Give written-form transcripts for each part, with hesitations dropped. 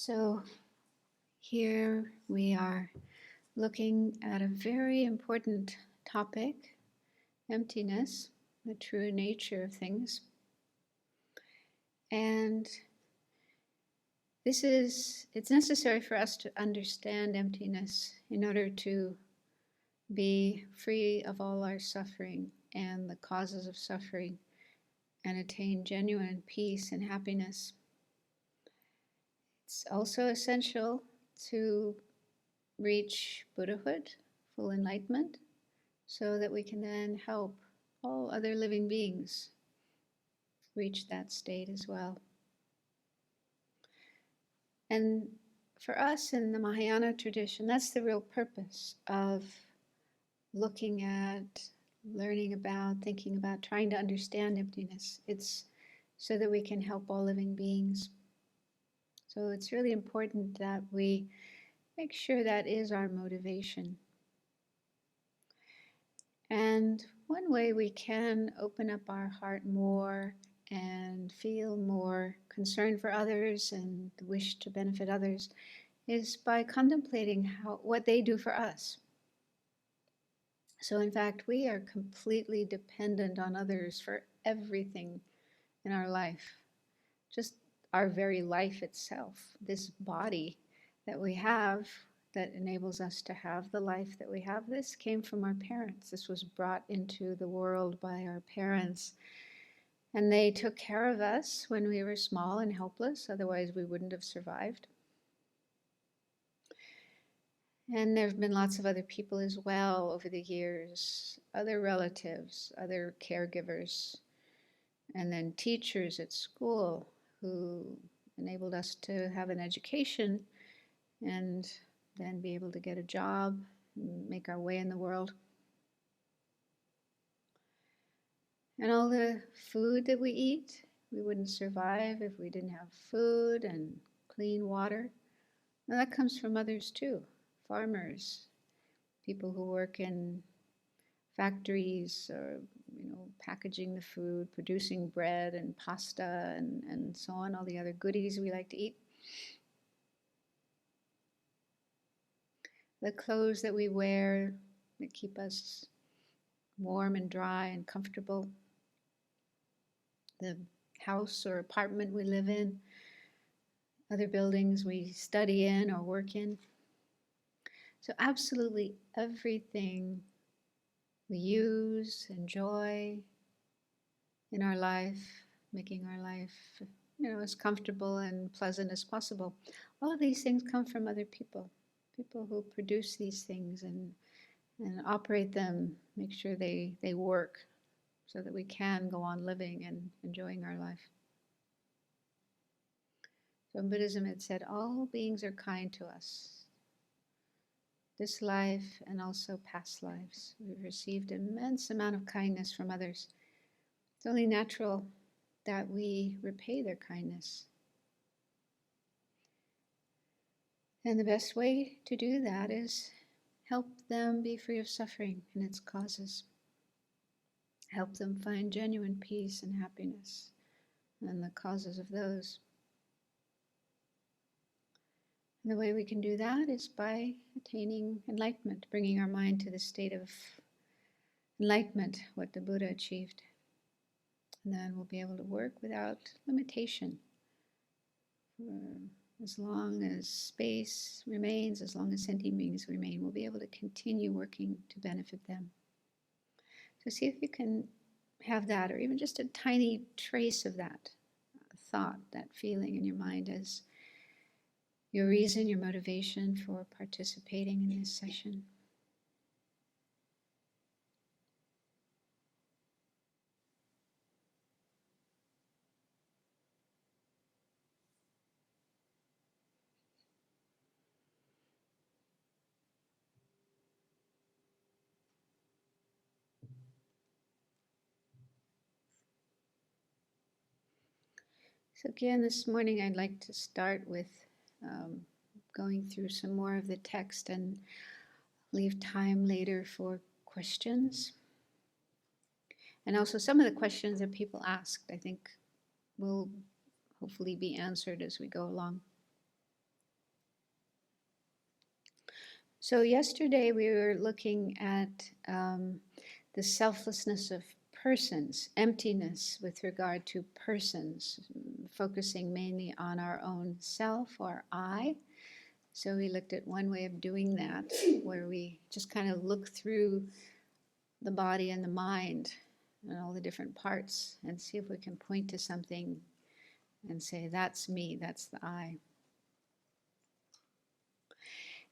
So here we are looking at a very important topic, emptiness, the true nature of things. And it's necessary for us to understand emptiness in order to be free of all our suffering and the causes of suffering and attain genuine peace and happiness. It's also essential to reach Buddhahood, full enlightenment, so that we can then help all other living beings reach that state as well. And for us in the Mahayana tradition, that's the real purpose of looking at, learning about, thinking about, trying to understand emptiness. It's so that we can help all living beings. So it's really important that we make sure that is our motivation. And one way we can open up our heart more and feel more concern for others and the wish to benefit others is by contemplating what they do for us. So in fact, we are completely dependent on others for everything in our life. Just our very life itself, this body that we have that enables us to have the life that we have, this came from our parents. This was brought into the world by our parents. And they took care of us when we were small and helpless, otherwise we wouldn't have survived. And there have been lots of other people as well over the years, other relatives, other caregivers, and then teachers at school who enabled us to have an education and then be able to get a job and make our way in the world. And all the food that we eat, we wouldn't survive if we didn't have food and clean water. Now that comes from others too, farmers, people who work in factories or packaging the food, producing bread and pasta and so on, all the other goodies we like to eat. The clothes that we wear that keep us warm and dry and comfortable. The house or apartment we live in. Other buildings we study in or work in. So absolutely everything we use, enjoy in our life, making our life, as comfortable and pleasant as possible. All of these things come from other people who produce these things and operate them, make sure they work so that we can go on living and enjoying our life. So in Buddhism it said, all beings are kind to us. This life and also past lives. We've received immense amount of kindness from others. It's only natural that we repay their kindness. And the best way to do that is help them be free of suffering and its causes. Help them find genuine peace and happiness and the causes of those. And the way we can do that is by attaining enlightenment, bringing our mind to the state of enlightenment, what the Buddha achieved. And then we'll be able to work without limitation. For as long as space remains, as long as sentient beings remain, we'll be able to continue working to benefit them. So see if you can have that, or even just a tiny trace of that thought, that feeling in your mind as your reason, your motivation for participating in this session. So again, this morning I'd like to start with going through some more of the text and leave time later for questions. And also some of the questions that people asked, I think, will hopefully be answered as we go along. So yesterday we were looking at the selflessness of persons, emptiness with regard to persons, focusing mainly on our own self or I. So we looked at one way of doing that, where we just kind of look through the body and the mind and all the different parts and see if we can point to something and say, that's me, that's the I.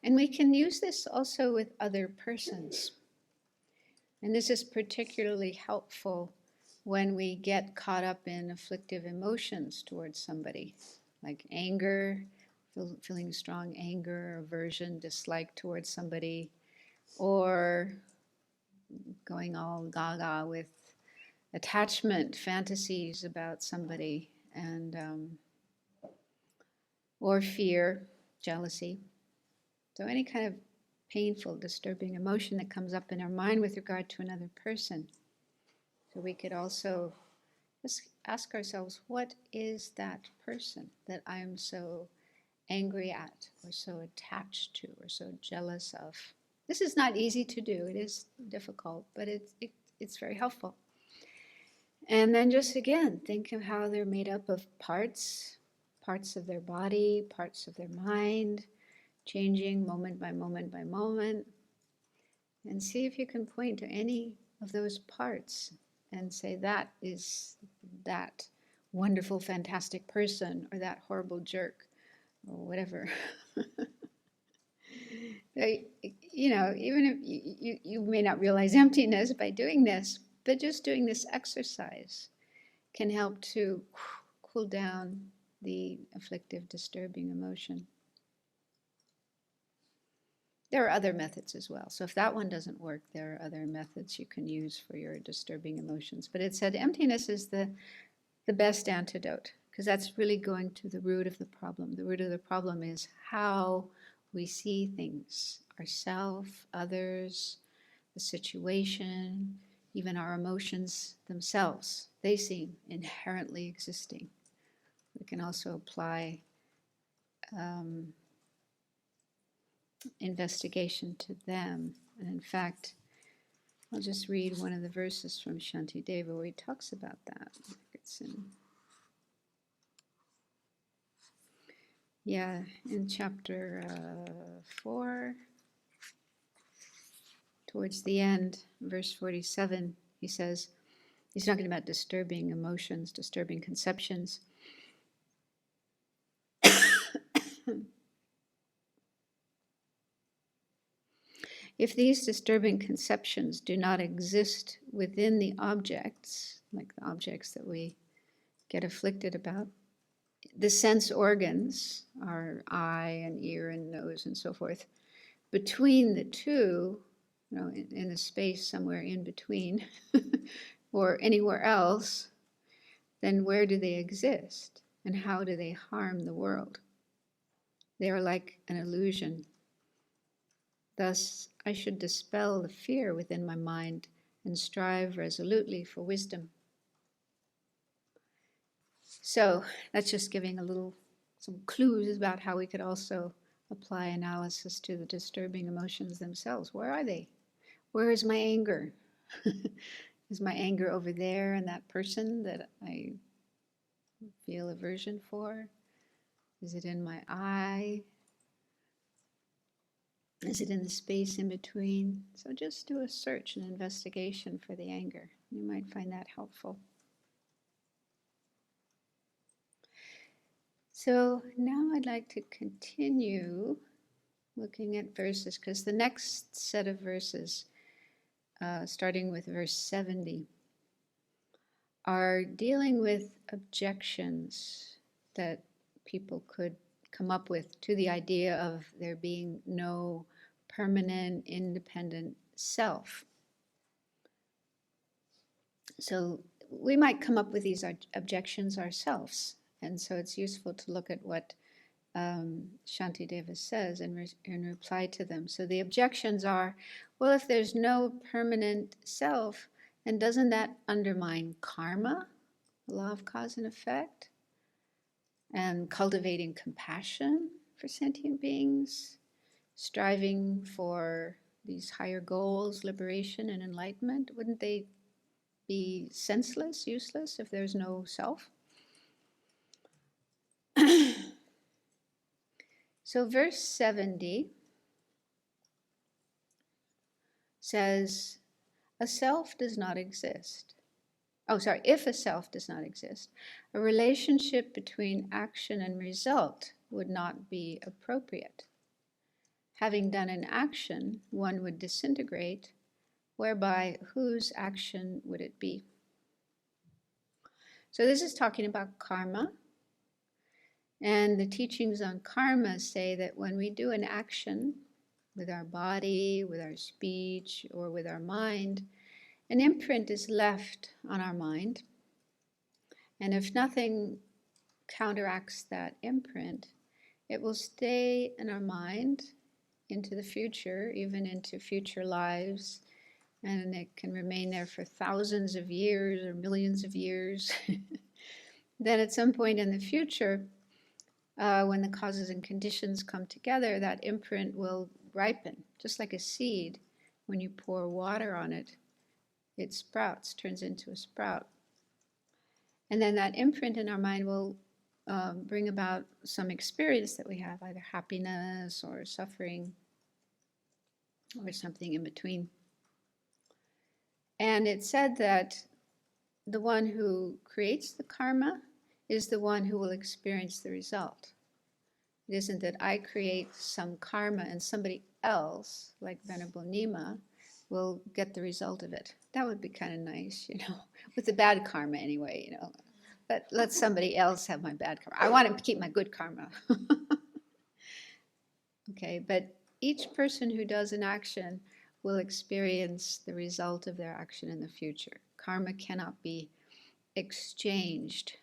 And we can use this also with other persons. And this is particularly helpful when we get caught up in afflictive emotions towards somebody, like anger, feeling strong anger, aversion, dislike towards somebody, or going all gaga with attachment, fantasies about somebody, and or fear, jealousy. So any kind of painful, disturbing emotion that comes up in our mind with regard to another person. So we could also just ask ourselves, what is that person that I'm so angry at, or so attached to, or so jealous of? This is not easy to do. It is difficult, but it's very helpful. And then just again, think of how they're made up of parts of their body, parts of their mind, changing moment by moment by moment. And see if you can point to any of those parts and say, that is that wonderful, fantastic person, or that horrible jerk, or whatever. You know, even if you may not realize emptiness by doing this, but just doing this exercise can help to cool down the afflictive, disturbing emotion. There are other methods as well. So if that one doesn't work, there are other methods you can use for your disturbing emotions. But it said emptiness is the best antidote, because that's really going to the root of the problem. The root of the problem is how we see things, ourselves, others, the situation, even our emotions themselves. They seem inherently existing. We can also apply investigation to them. And in fact, I'll just read one of the verses from Shanti Deva where he talks about that. It's in chapter 4, towards the end, verse 47, he says, he's talking about disturbing emotions, disturbing conceptions. If these disturbing conceptions do not exist within the objects, like the objects that we get afflicted about, the sense organs, our eye and ear and nose and so forth, between the two, you know, in a space somewhere in between, or anywhere else, then where do they exist? And how do they harm the world? They are like an illusion. Thus, I should dispel the fear within my mind and strive resolutely for wisdom. So that's just giving some clues about how we could also apply analysis to the disturbing emotions themselves. Where are they? Where is my anger? Is my anger over there in that person that I feel aversion for? Is it in my eye? Is it in the space in between? So just do a search and investigation for the anger. You might find that helpful. So now I'd like to continue looking at verses, because the next set of verses, starting with verse 70, are dealing with objections that people could come up with to the idea of there being no permanent, independent self. So we might come up with these objections ourselves, and so it's useful to look at what Shanti Deva says in reply to them. So the objections are, well, if there's no permanent self, then doesn't that undermine karma, the law of cause and effect, and cultivating compassion for sentient beings? striving for these higher goals, liberation and enlightenment, wouldn't they be senseless, useless, if there's no self? So verse 70 says, a self does not exist. If a self does not exist, a relationship between action and result would not be appropriate. Having done an action, one would disintegrate, whereby whose action would it be? So this is talking about karma. And the teachings on karma say that when we do an action with our body, with our speech, or with our mind, an imprint is left on our mind. And if nothing counteracts that imprint, it will stay in our mind into the future, even into future lives. And it can remain there for thousands of years or millions of years. Then at some point in the future, when the causes and conditions come together, that imprint will ripen, just like a seed. When you pour water on it, it sprouts, turns into a sprout. And then that imprint in our mind will bring about some experience that we have, either happiness or suffering or something in between. And it said that the one who creates the karma is the one who will experience the result. It isn't that I create some karma and somebody else, like Venerable Nima, will get the result of it. That would be kind of nice, with the bad karma anyway, But let somebody else have my bad karma. I want to keep my good karma. Okay, but each person who does an action will experience the result of their action in the future. Karma cannot be exchanged,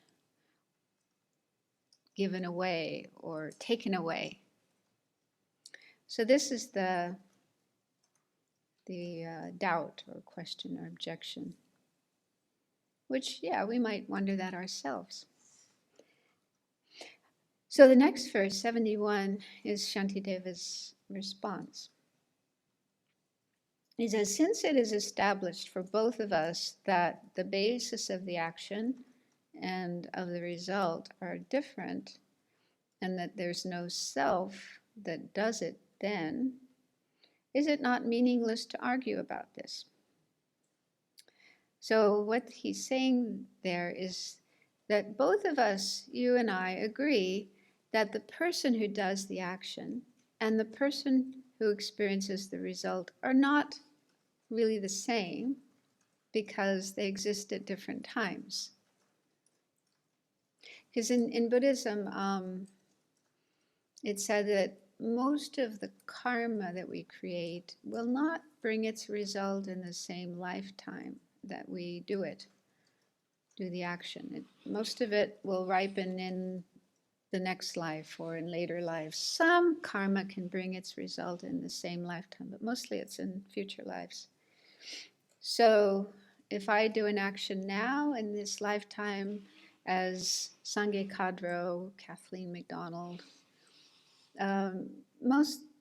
given away, or taken away. So this is the doubt or question or objection, which, we might wonder that ourselves. So the next verse, 71, is Shanti Deva's response. He says, since it is established for both of us that the basis of the action and of the result are different, and that there's no self that does it then, is it not meaningless to argue about this? So what he's saying there is that both of us, you and I, agree that the person who does the action and the person who experiences the result are not really the same, because they exist at different times. Because in Buddhism, it said that most of the karma that we create will not bring its result in the same lifetime that we do the action. Most of it will ripen in the next life or in later lives. Some karma can bring its result in the same lifetime, but mostly it's in future lives. So if I do an action now in this lifetime as Sange Kadro, Kathleen McDonald,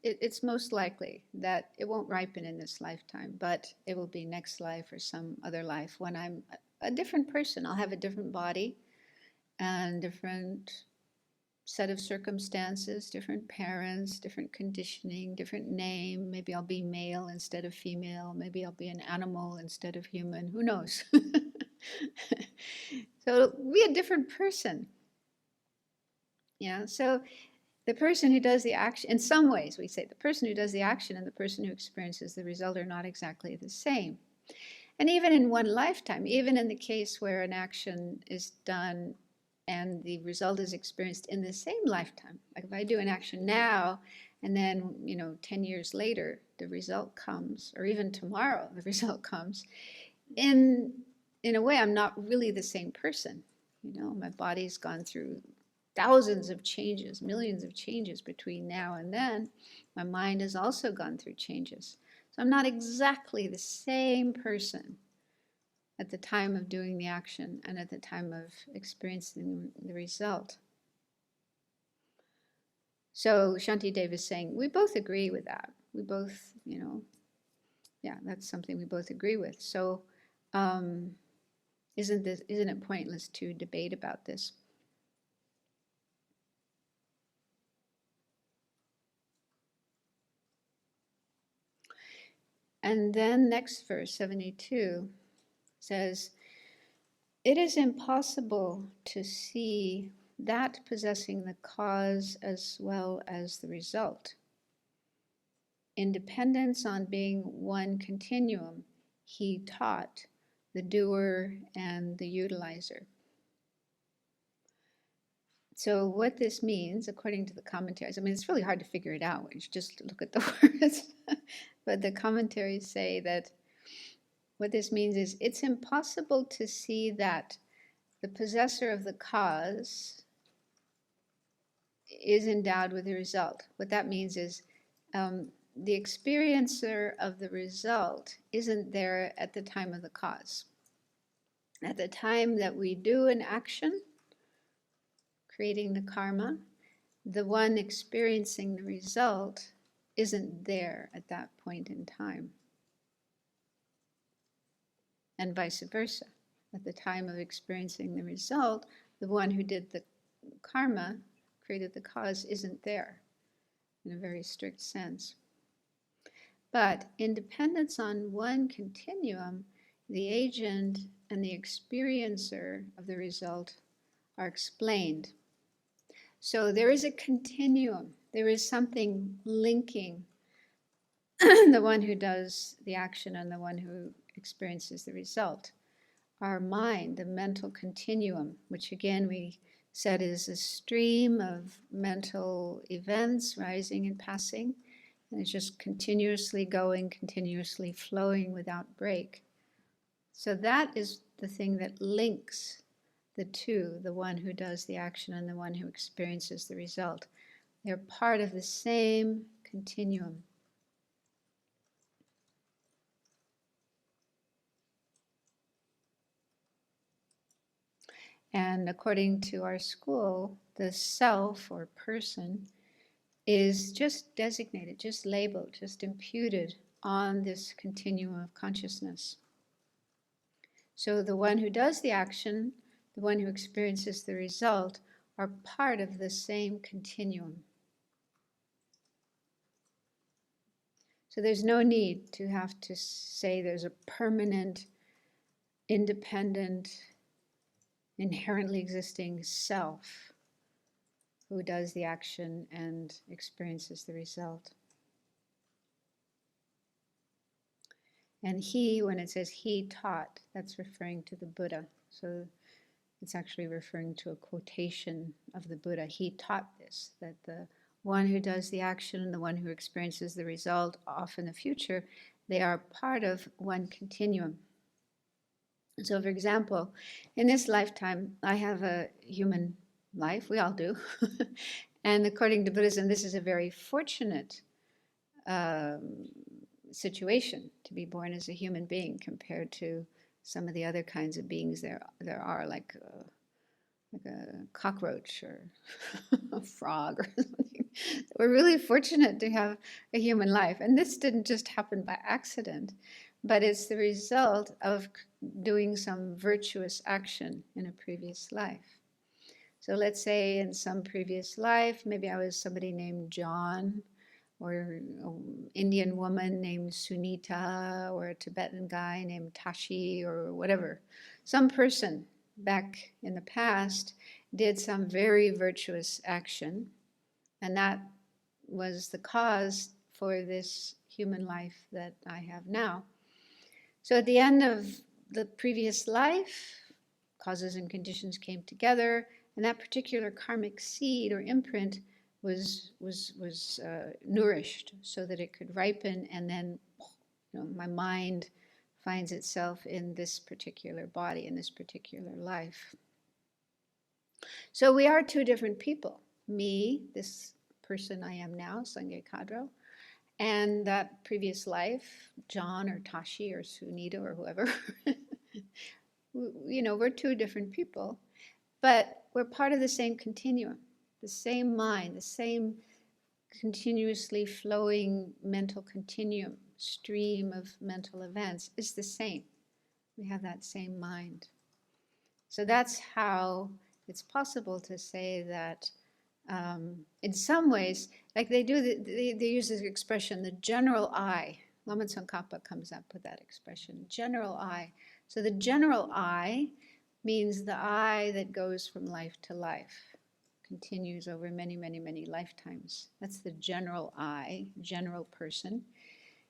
it's most likely that it won't ripen in this lifetime, but it will be next life or some other life when I'm a different person. I'll have a different body and different set of circumstances, different parents, different conditioning, different name. Maybe I'll be male instead of female. Maybe I'll be an animal instead of human. Who knows? So it'll be a different person. So the person who does the action, in some ways we say the person who does the action and the person who experiences the result are not exactly the same. And even in one lifetime, even in the case where an action is done and the result is experienced in the same lifetime. Like if I do an action now and then, 10 years later, the result comes, or even tomorrow, the result comes, in a way, I'm not really the same person. My body's gone through thousands of changes, millions of changes between now and then. My mind has also gone through changes. So I'm not exactly the same person at the time of doing the action and at the time of experiencing the result. So Shanti Deva is saying, we both agree with that. We both, yeah, that's something we both agree with. So isn't it pointless to debate about this? And then next verse, 72, says, it is impossible to see that possessing the cause as well as the result. Independence on being one continuum, he taught the doer and the utilizer. So what this means, according to the commentaries, I mean, it's really hard to figure it out when you just look at the words, but the commentaries say that what this means is it's impossible to see that the possessor of the cause is endowed with the result. What that means is the experiencer of the result isn't there at the time of the cause. At the time that we do an action, creating the karma, the one experiencing the result isn't there at that point in time. And vice versa. At the time of experiencing the result, the one who did the karma, created the cause, isn't there in a very strict sense. But in dependence on one continuum, the agent and the experiencer of the result are explained. So there is a continuum. There is something linking the one who does the action and the one who experiences the result. Our mind, the mental continuum, which again we said is a stream of mental events rising and passing, and it's just continuously going, continuously flowing without break. So that is the thing that links the two, the one who does the action and the one who experiences the result. They're part of the same continuum. And according to our school, the self or person is just designated, just labeled, just imputed on this continuum of consciousness. So the one who does the action, the one who experiences the result, are part of the same continuum. So there's no need to have to say there's a permanent, independent, inherently existing self who does the action and experiences the result. And he, when it says he taught, that's referring to the Buddha. So it's actually referring to a quotation of the Buddha. He taught this, that the one who does the action and the one who experiences the result, off in the future, they are part of one continuum. So for example, in this lifetime, I have a human life, we all do. And according to Buddhism, this is a very fortunate situation to be born as a human being compared to some of the other kinds of beings there are, like a cockroach or a frog or something. We're really fortunate to have a human life. And this didn't just happen by accident, but it's the result of doing some virtuous action in a previous life. So let's say in some previous life, maybe I was somebody named John, or an Indian woman named Sunita, or a Tibetan guy named Tashi, or whatever. Some person back in the past did some very virtuous action, and that was the cause for this human life that I have now. So at the end of the previous life, causes and conditions came together, and that particular karmic seed or imprint was nourished so that it could ripen, and then my mind finds itself in this particular body, in this particular life. So we are two different people. Me, this person I am now, Sangye Kadro, and that previous life, John or Tashi or Sunita or whoever. We're two different people, but we're part of the same continuum, the same mind, the same continuously flowing mental continuum, stream of mental events is the same. We have that same mind. So that's how it's possible to say that in some ways, like they do, they use this expression, the general I. Lama Tsongkhapa comes up with that expression, general I. So the general I means the I that goes from life to life, continues over many, many, many lifetimes. That's the general I, general person.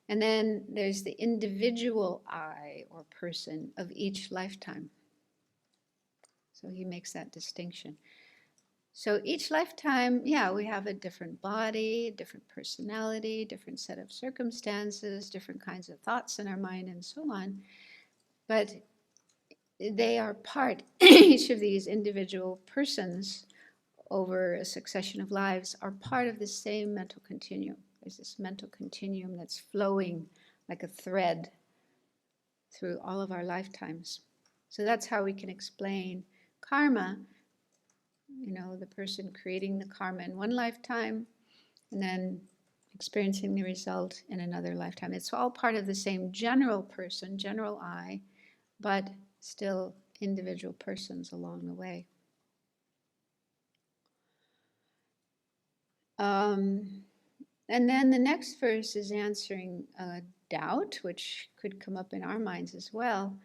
And then there's the individual I or person of each lifetime. So he makes that distinction. So each lifetime, yeah, we have a different body, different personality, different set of circumstances, different kinds of thoughts in our mind, and so on. But they are part, each of these individual persons over a succession of lives are part of the same mental continuum. There's this mental continuum that's flowing like a thread through all of our lifetimes. So that's how we can explain karma. You know, the person creating the karma in one lifetime and then experiencing the result in another lifetime. It's all part of the same general person, general I, but still individual persons along the way. And then the next verse is answering doubt, which could come up in our minds as well.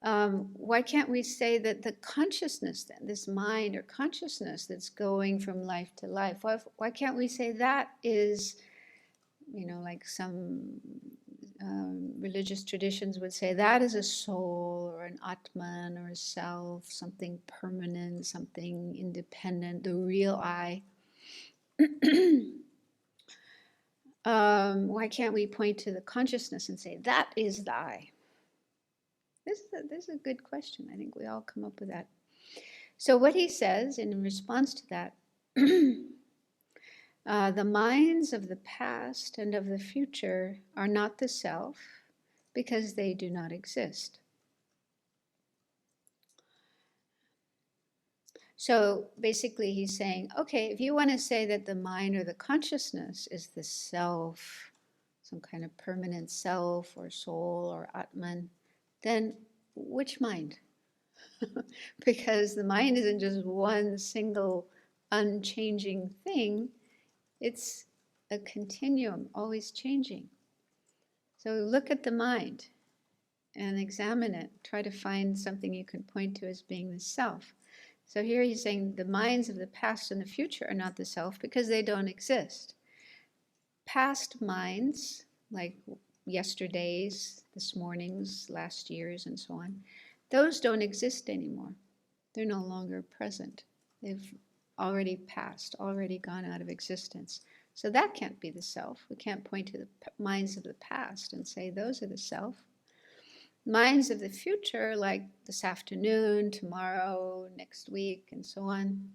Why can't we say that the consciousness, then, this mind or consciousness that's going from life to life, why can't we say that is, you know, like some religious traditions would say that is a soul or an atman or a self, something permanent, something independent, the real I. Why can't we point to the consciousness and say that is the I? This is a good question. I think we all come up with that. So what he says in response to that, the minds of the past and of the future are not the self because they do not exist. So basically he's saying, okay, if you want to say that the mind or the consciousness is the self, some kind of permanent self or soul or Atman, then which mind? Because the mind isn't just one single unchanging thing, it's a continuum, always changing. So look at the mind and examine it. Try to find something you can point to as being the self. So here he's saying the minds of the past and the future are not the self because they don't exist. Past minds, like yesterday's, this morning's, last year's, and so on, those don't exist anymore. They're no longer present. They've already passed, already gone out of existence. So that can't be the self. We can't point to the minds of the past and say those are the self. Minds of the future, like this afternoon, tomorrow, next week, and so on,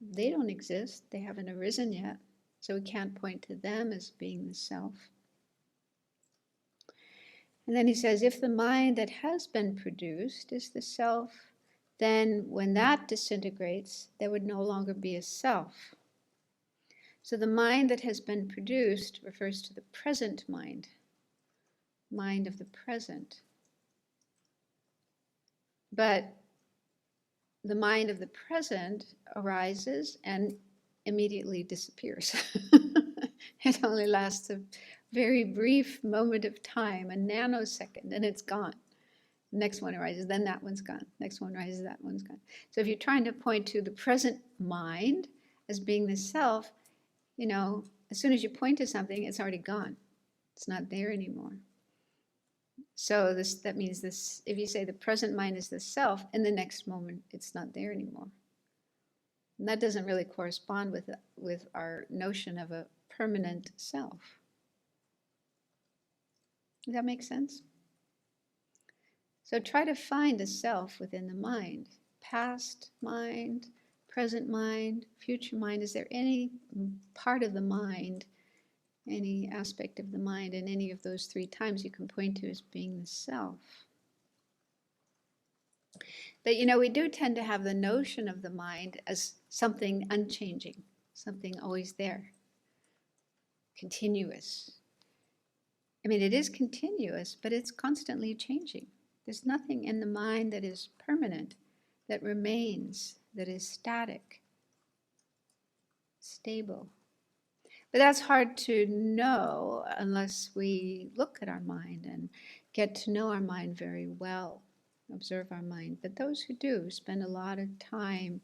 they don't exist. They haven't arisen yet. So we can't point to them as being the self. And then he says, if the mind that has been produced is the self, then when that disintegrates, there would no longer be a self. So the mind that has been produced refers to the present mind, mind of the present. But the mind of the present arises and immediately disappears. It only lasts a very brief moment of time, a nanosecond, and it's gone. The next one arises, then that one's gone. Next one arises, that one's gone. So if you're trying to point to the present mind as being the self, you know, as soon as you point to something, it's already gone. It's not there anymore. So that means this, if you say the present mind is the self, in the next moment, it's not there anymore. And that doesn't really correspond with our notion of a permanent self. Does that make sense? So try to find a self within the mind. Past mind, present mind, future mind. Is there any part of the mind, any aspect of the mind in any of those three times you can point to as being the self? But you know, we do tend to have the notion of the mind as something unchanging, something always there. continuous. I mean, it is continuous, but it's constantly changing. There's nothing in the mind that is permanent, that remains, that is static, stable. But that's hard to know unless we look at our mind and get to know our mind very well, observe our mind. But those who do spend a lot of time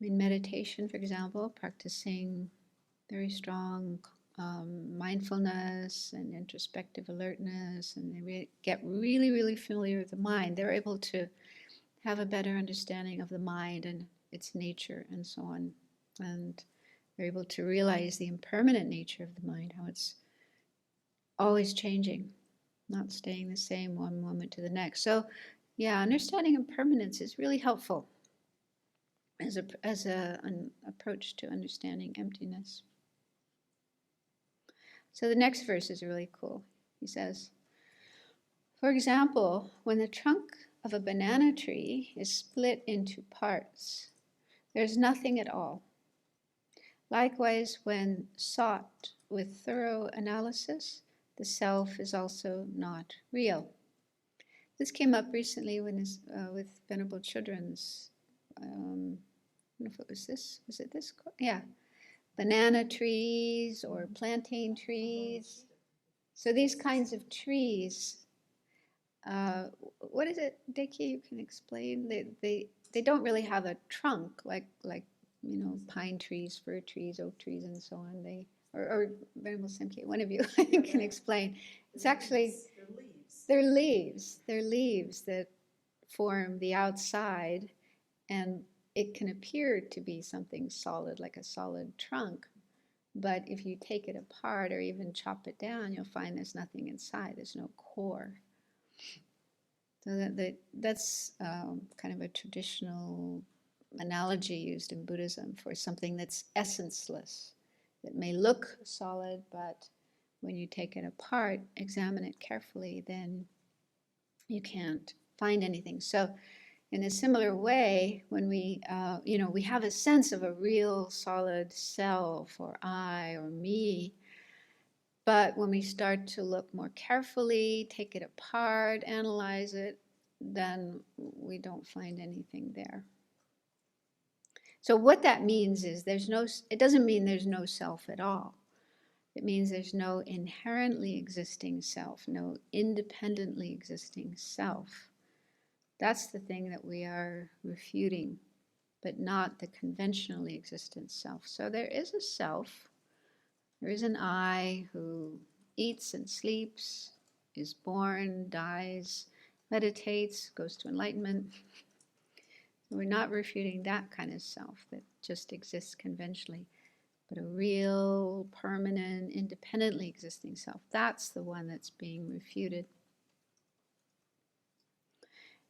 in meditation, for example, practicing very strong mindfulness and introspective alertness, and they get really, really familiar with the mind. They're able to have a better understanding of the mind and its nature and so on. And they're able to realize the impermanent nature of the mind, how it's always changing, not staying the same one moment to the next. So, yeah, understanding impermanence is really helpful as an approach to understanding emptiness. So the next verse is really cool. He says, for example, when the trunk of a banana tree is split into parts, there's nothing at all. Likewise, when sought with thorough analysis, the self is also not real. This came up recently with Venerable Children's, I don't know if it was this, was it this? Yeah. Banana trees or plantain trees. So these kinds of trees, what is it, Deki, you can explain? They don't really have a trunk like pine trees, fir trees, oak trees, and so on. Or Venerable Semke, one of you can explain. It's actually they're leaves. They're leaves that form the outside, and it can appear to be something solid, like a solid trunk. But if you take it apart or even chop it down, you'll find there's nothing inside. There's no core. So that's kind of a traditional analogy used in Buddhism for something that's essenceless, that may look solid, but when you take it apart, examine it carefully, then you can't find anything. So in a similar way, when we have a sense of a real solid self or I or me, but when we start to look more carefully, take it apart, analyze it, then we don't find anything there. So what that means is it doesn't mean there's no self at all. It means there's no inherently existing self, no independently existing self. That's the thing that we are refuting, but not the conventionally existent self. So there is a self, there is an I who eats and sleeps, is born, dies, meditates, goes to enlightenment. We're not refuting that kind of self that just exists conventionally, but a real, permanent, independently existing self. That's the one that's being refuted.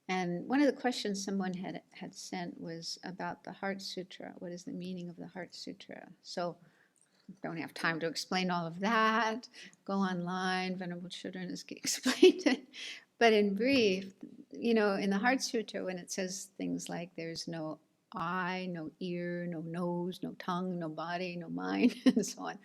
And one of the questions someone had sent was about the Heart Sutra. What is the meaning of the Heart Sutra? So don't have time to explain all of that. Go online, Venerable Children has explained it. But in brief, in the Heart Sutra, when it says things like there's no eye, no ear, no nose, no tongue, no body, no mind, and so on,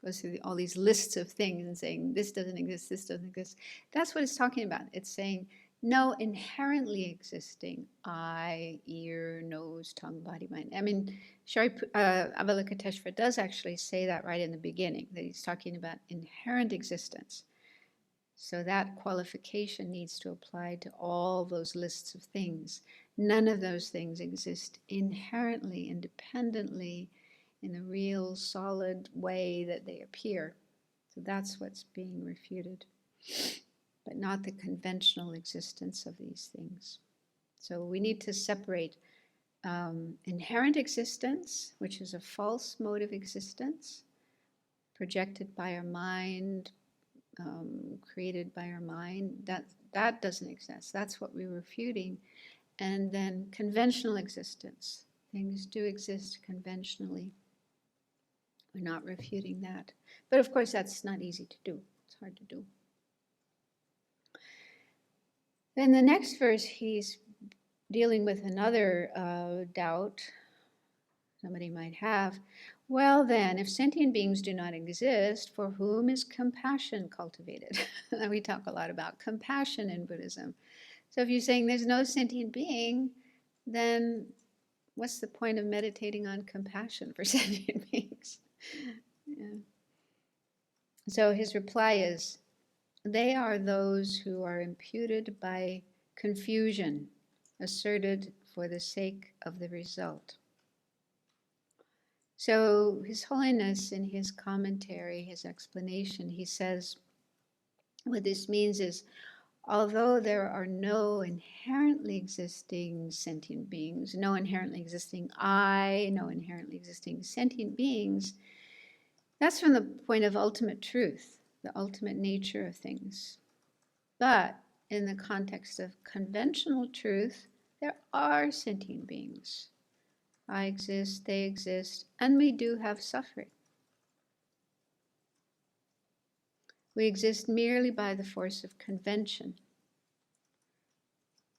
goes through all these lists of things and saying this doesn't exist, this doesn't exist. That's what it's talking about. It's saying no inherently existing eye, ear, nose, tongue, body, mind. I mean, Avalokiteshvara does actually say that right in the beginning, that he's talking about inherent existence. So that qualification needs to apply to all those lists of things. None of those things exist inherently, independently, in a real solid way that they appear. So that's what's being refuted, but not the conventional existence of these things. So we need to separate inherent existence, which is a false mode of existence, projected by our mind, created by our mind, that doesn't exist. That's what we're refuting. And then conventional existence. Things do exist conventionally. We're not refuting that. But of course, that's not easy to do. It's hard to do. Then the next verse, he's dealing with another doubt somebody might have. Well then, if sentient beings do not exist, for whom is compassion cultivated? We talk a lot about compassion in Buddhism. So if you're saying there's no sentient being, then what's the point of meditating on compassion for sentient beings? Yeah. So his reply is, they are those who are imputed by confusion, asserted for the sake of the result. So His Holiness, in his commentary, his explanation, he says, what this means is, although there are no inherently existing sentient beings, no inherently existing I, no inherently existing sentient beings, that's from the point of ultimate truth, the ultimate nature of things. But in the context of conventional truth, there are sentient beings. I exist, they exist, and we do have suffering. We exist merely by the force of convention.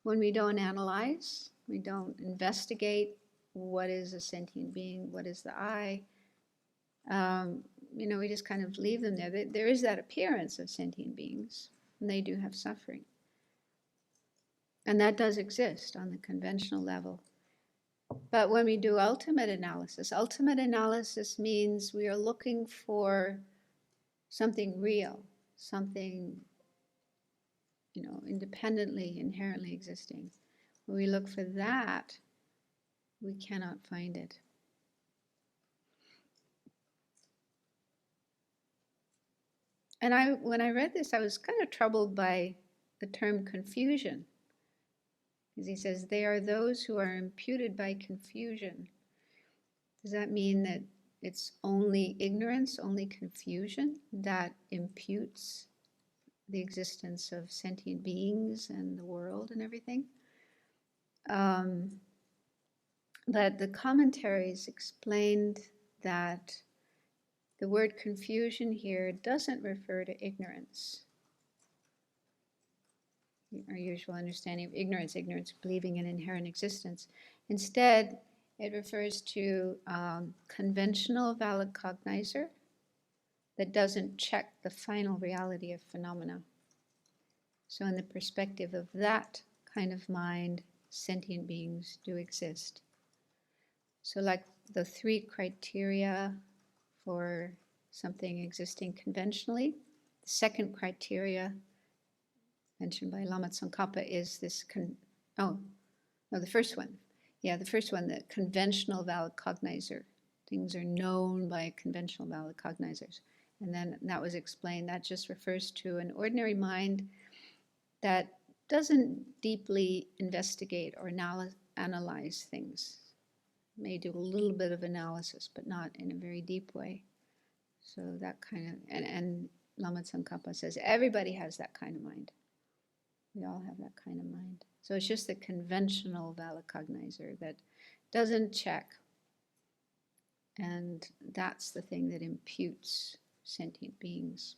When we don't analyze, we don't investigate what is a sentient being, what is the I, we just kind of leave them there. There is that appearance of sentient beings, and they do have suffering. And that does exist on the conventional level. But when we do ultimate analysis means we are looking for something real, something, independently, inherently existing. When we look for that, we cannot find it. And when I read this, I was kind of troubled by the term confusion. Because he says, they are those who are imputed by confusion. Does that mean that it's only ignorance, only confusion that imputes the existence of sentient beings and the world and everything? But the commentaries explained that the word confusion here doesn't refer to ignorance. Our usual understanding of ignorance believing in inherent existence. Instead, it refers to conventional valid cognizer that doesn't check the final reality of phenomena. So in the perspective of that kind of mind, sentient beings do exist. So like the 3 criteria for something existing conventionally, the second criteria mentioned by Lama Tsongkhapa is this, the first one. Yeah, the first one, the conventional valid cognizer. Things are known by conventional valid cognizers. And then that was explained, that just refers to an ordinary mind that doesn't deeply investigate or analyze things. May do a little bit of analysis, but not in a very deep way. So that kind of, and Lama Tsongkhapa says everybody has that kind of mind. We all have that kind of mind. So it's just the conventional valid cognizer that doesn't check. And that's the thing that imputes sentient beings.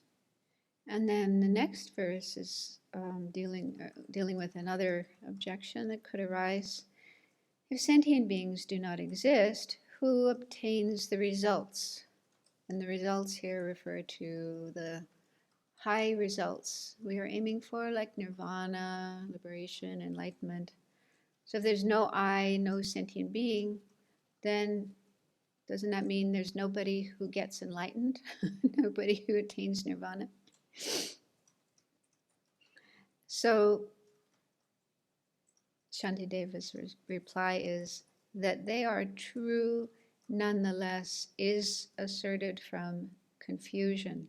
And then the next verse is dealing with another objection that could arise. If sentient beings do not exist, who obtains the results? And the results here refer to the high results we are aiming for, like nirvana, liberation, enlightenment. So if there's no I, no sentient being, then doesn't that mean there's nobody who gets enlightened? Nobody who attains nirvana? So Shantideva's reply is that they are true nonetheless is asserted from confusion.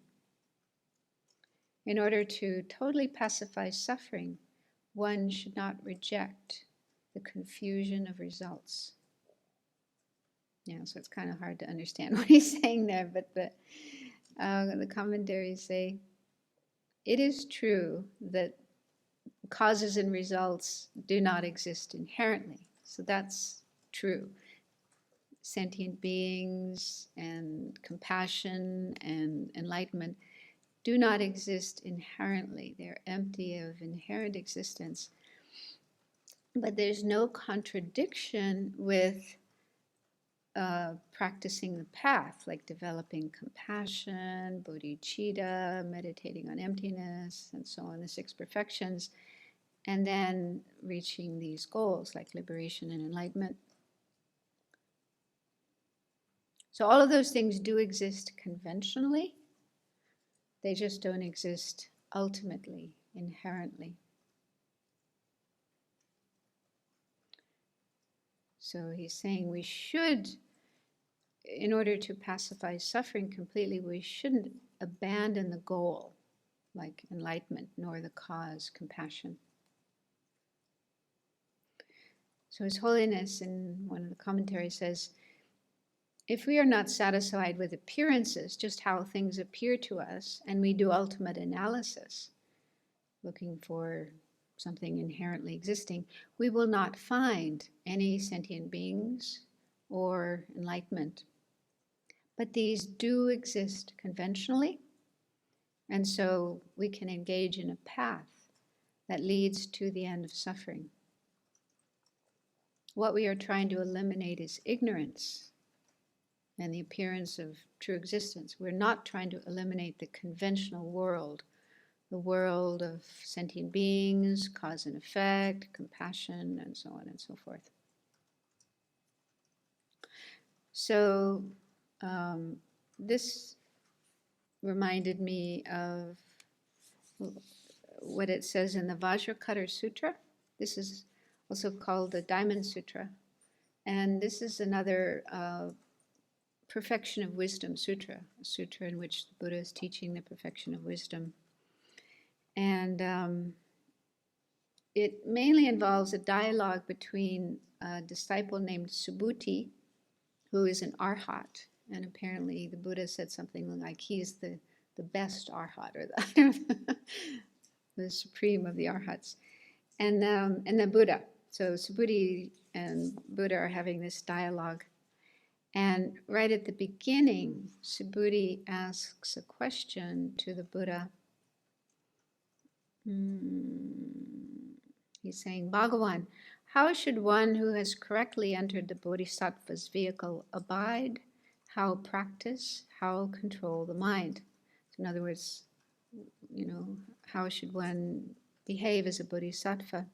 In order to totally pacify suffering, one should not reject the confusion of results. Yeah, so it's kind of hard to understand what he's saying there, but the commentaries say, it is true that causes and results do not exist inherently. So that's true. Sentient beings and compassion and enlightenment do not exist inherently. They're empty of inherent existence. But there's no contradiction with practicing the path, like developing compassion, bodhicitta, meditating on emptiness, and so on, the six perfections, and then reaching these goals like liberation and enlightenment. So all of those things do exist conventionally. They just don't exist ultimately, inherently. So he's saying we should, in order to pacify suffering completely, we shouldn't abandon the goal, like enlightenment, nor the cause, compassion. So His Holiness, in one of the commentaries, says, if we are not satisfied with appearances, just how things appear to us, and we do ultimate analysis, looking for something inherently existing, we will not find any sentient beings or enlightenment. But these do exist conventionally, and so we can engage in a path that leads to the end of suffering. What we are trying to eliminate is ignorance and the appearance of true existence. We're not trying to eliminate the conventional world, the world of sentient beings, cause and effect, compassion, and so on and so forth. So this reminded me of what it says in the Vajracutter Sutra. This is also called the Diamond Sutra. And this is another perfection of wisdom sutra, a sutra in which the Buddha is teaching the perfection of wisdom. And it mainly involves a dialogue between a disciple named Subhuti, who is an arhat. And apparently the Buddha said something like he's the best arhat, or the supreme of the arhats. And the Buddha. So Subhuti and Buddha are having this dialogue. And right at the beginning, Subhuti asks a question to the Buddha. He's saying, Bhagavan, how should one who has correctly entered the Bodhisattva's vehicle abide? How practice? How control the mind? So in other words, how should one behave as a Bodhisattva?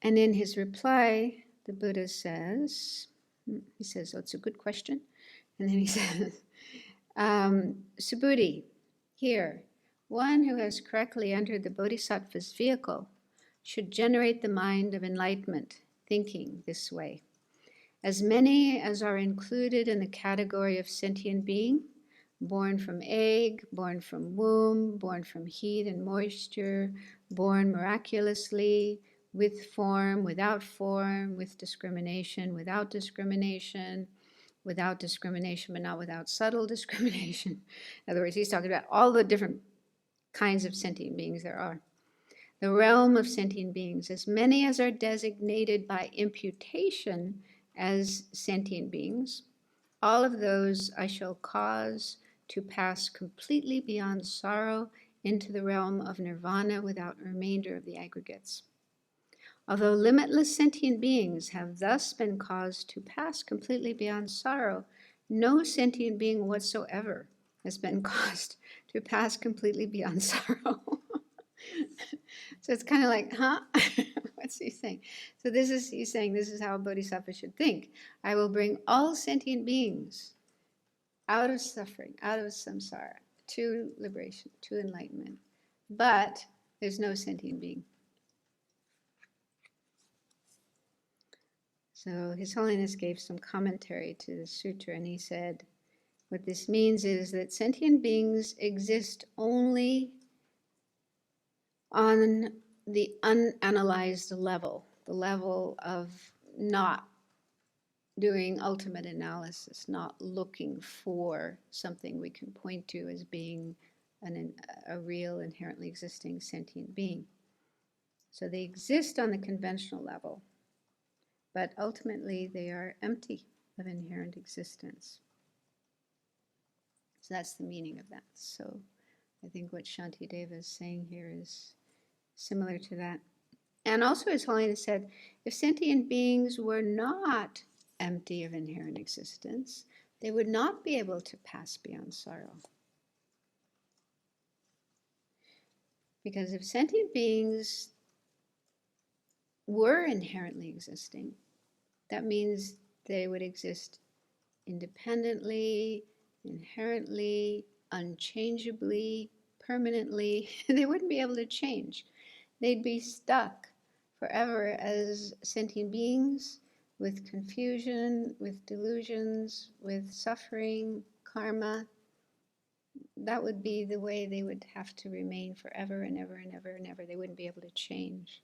And in his reply, the Buddha says, oh, it's a good question. And then he says, Subhuti, here, one who has correctly entered the Bodhisattva's vehicle should generate the mind of enlightenment, thinking this way. As many as are included in the category of sentient being, born from egg, born from womb, born from heat and moisture, born miraculously, with form, without form, with discrimination, without discrimination, without discrimination, but not without subtle discrimination. In other words, he's talking about all the different kinds of sentient beings there are. The realm of sentient beings, as many as are designated by imputation as sentient beings, all of those I shall cause to pass completely beyond sorrow into the realm of nirvana without a remainder of the aggregates. Although limitless sentient beings have thus been caused to pass completely beyond sorrow, no sentient being whatsoever has been caused to pass completely beyond sorrow. So it's kind of like, huh? What's he saying? So he's saying this is how a bodhisattva should think. I will bring all sentient beings out of suffering, out of samsara, to liberation, to enlightenment. But there's no sentient being. So His Holiness gave some commentary to the sutra, and he said, what this means is that sentient beings exist only on the unanalyzed level, the level of not doing ultimate analysis, not looking for something we can point to as being a real, inherently existing sentient being. So they exist on the conventional level, but ultimately they are empty of inherent existence. So that's the meaning of that. So I think what Shanti Deva is saying here is similar to that. And also His Holiness said, if sentient beings were not empty of inherent existence, they would not be able to pass beyond sorrow. Because if sentient beings were inherently existing, that means they would exist independently, inherently, unchangeably, permanently. They wouldn't be able to change. They'd be stuck forever as sentient beings with confusion, with delusions, with suffering, karma. That would be the way they would have to remain forever and ever and ever and ever. They wouldn't be able to change.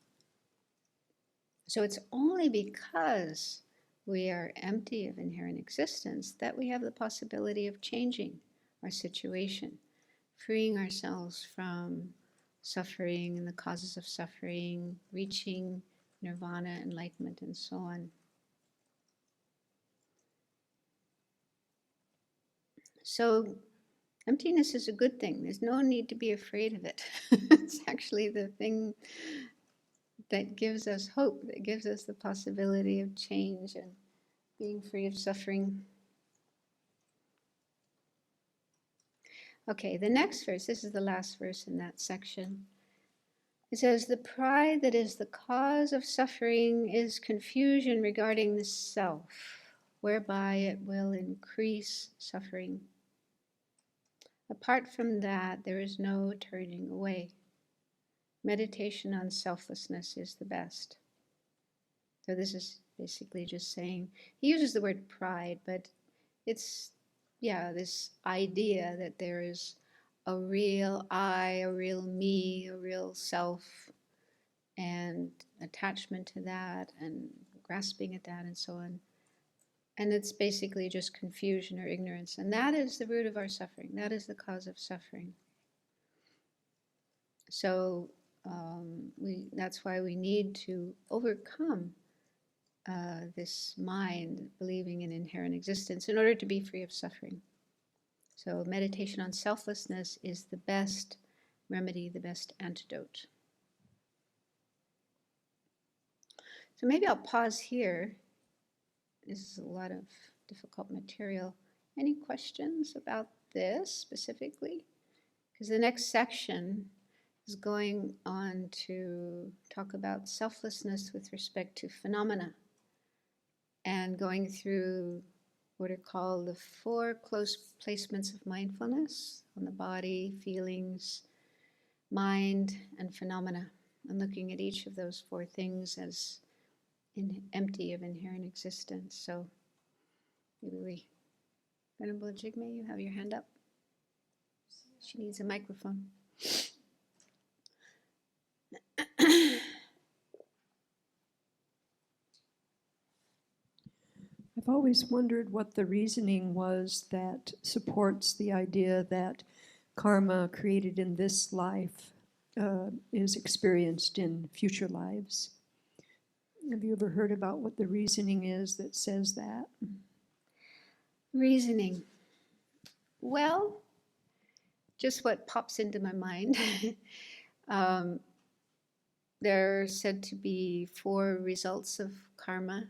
So it's only because we are empty of inherent existence that we have the possibility of changing our situation, freeing ourselves from suffering and the causes of suffering, reaching nirvana, enlightenment, and so on. So emptiness is a good thing. There's no need to be afraid of it. It's actually the thing that gives us hope, that gives us the possibility of change and being free of suffering. Okay, the next verse, this is the last verse in that section. It says, the pride that is the cause of suffering is confusion regarding the self, whereby it will increase suffering. Apart from that, there is no turning away. Meditation on selflessness is the best. So this is basically just saying, he uses the word pride, but it's, this idea that there is a real I, a real me, a real self, and attachment to that, and grasping at that, and so on. And it's basically just confusion or ignorance. And that is the root of our suffering. That is the cause of suffering. So that's why we need to overcome this mind believing in inherent existence in order to be free of suffering. So meditation on selflessness is the best remedy, the best antidote. So maybe I'll pause here. This is a lot of difficult material. Any questions about this specifically? Because the next section is going on to talk about selflessness with respect to phenomena and going through what are called the 4 close placements of mindfulness on the body, feelings, mind, and phenomena, and looking at each of those 4 things as empty of inherent existence. So maybe Venerable Jigme, you have your hand up. She needs a microphone. I've always wondered what the reasoning was that supports the idea that karma created in this life is experienced in future lives. Have you ever heard about what the reasoning is that says that? Reasoning. Well, just what pops into my mind. There are said to be 4 results of karma,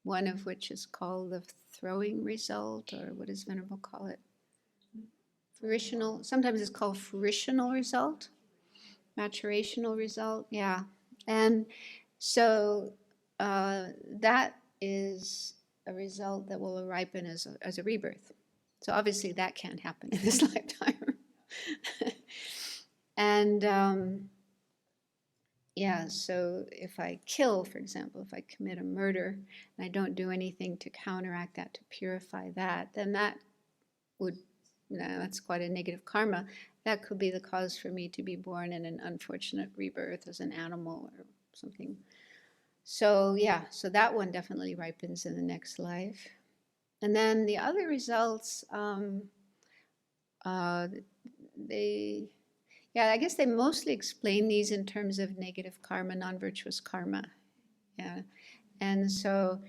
one of which is called the throwing result, or what does Venerable call it? Fruitional. Sometimes it's called fruitional result, maturational result, yeah. And so that is a result that will ripen as a rebirth. So obviously that can't happen in this lifetime. And so if I kill, for example, if I commit a murder and I don't do anything to counteract that, to purify that, then that would, that's quite a negative karma. That could be the cause for me to be born in an unfortunate rebirth as an animal or something. So so that one definitely ripens in the next life. And then the other results, I guess they mostly explain these in terms of negative karma, non-virtuous karma. Yeah. And so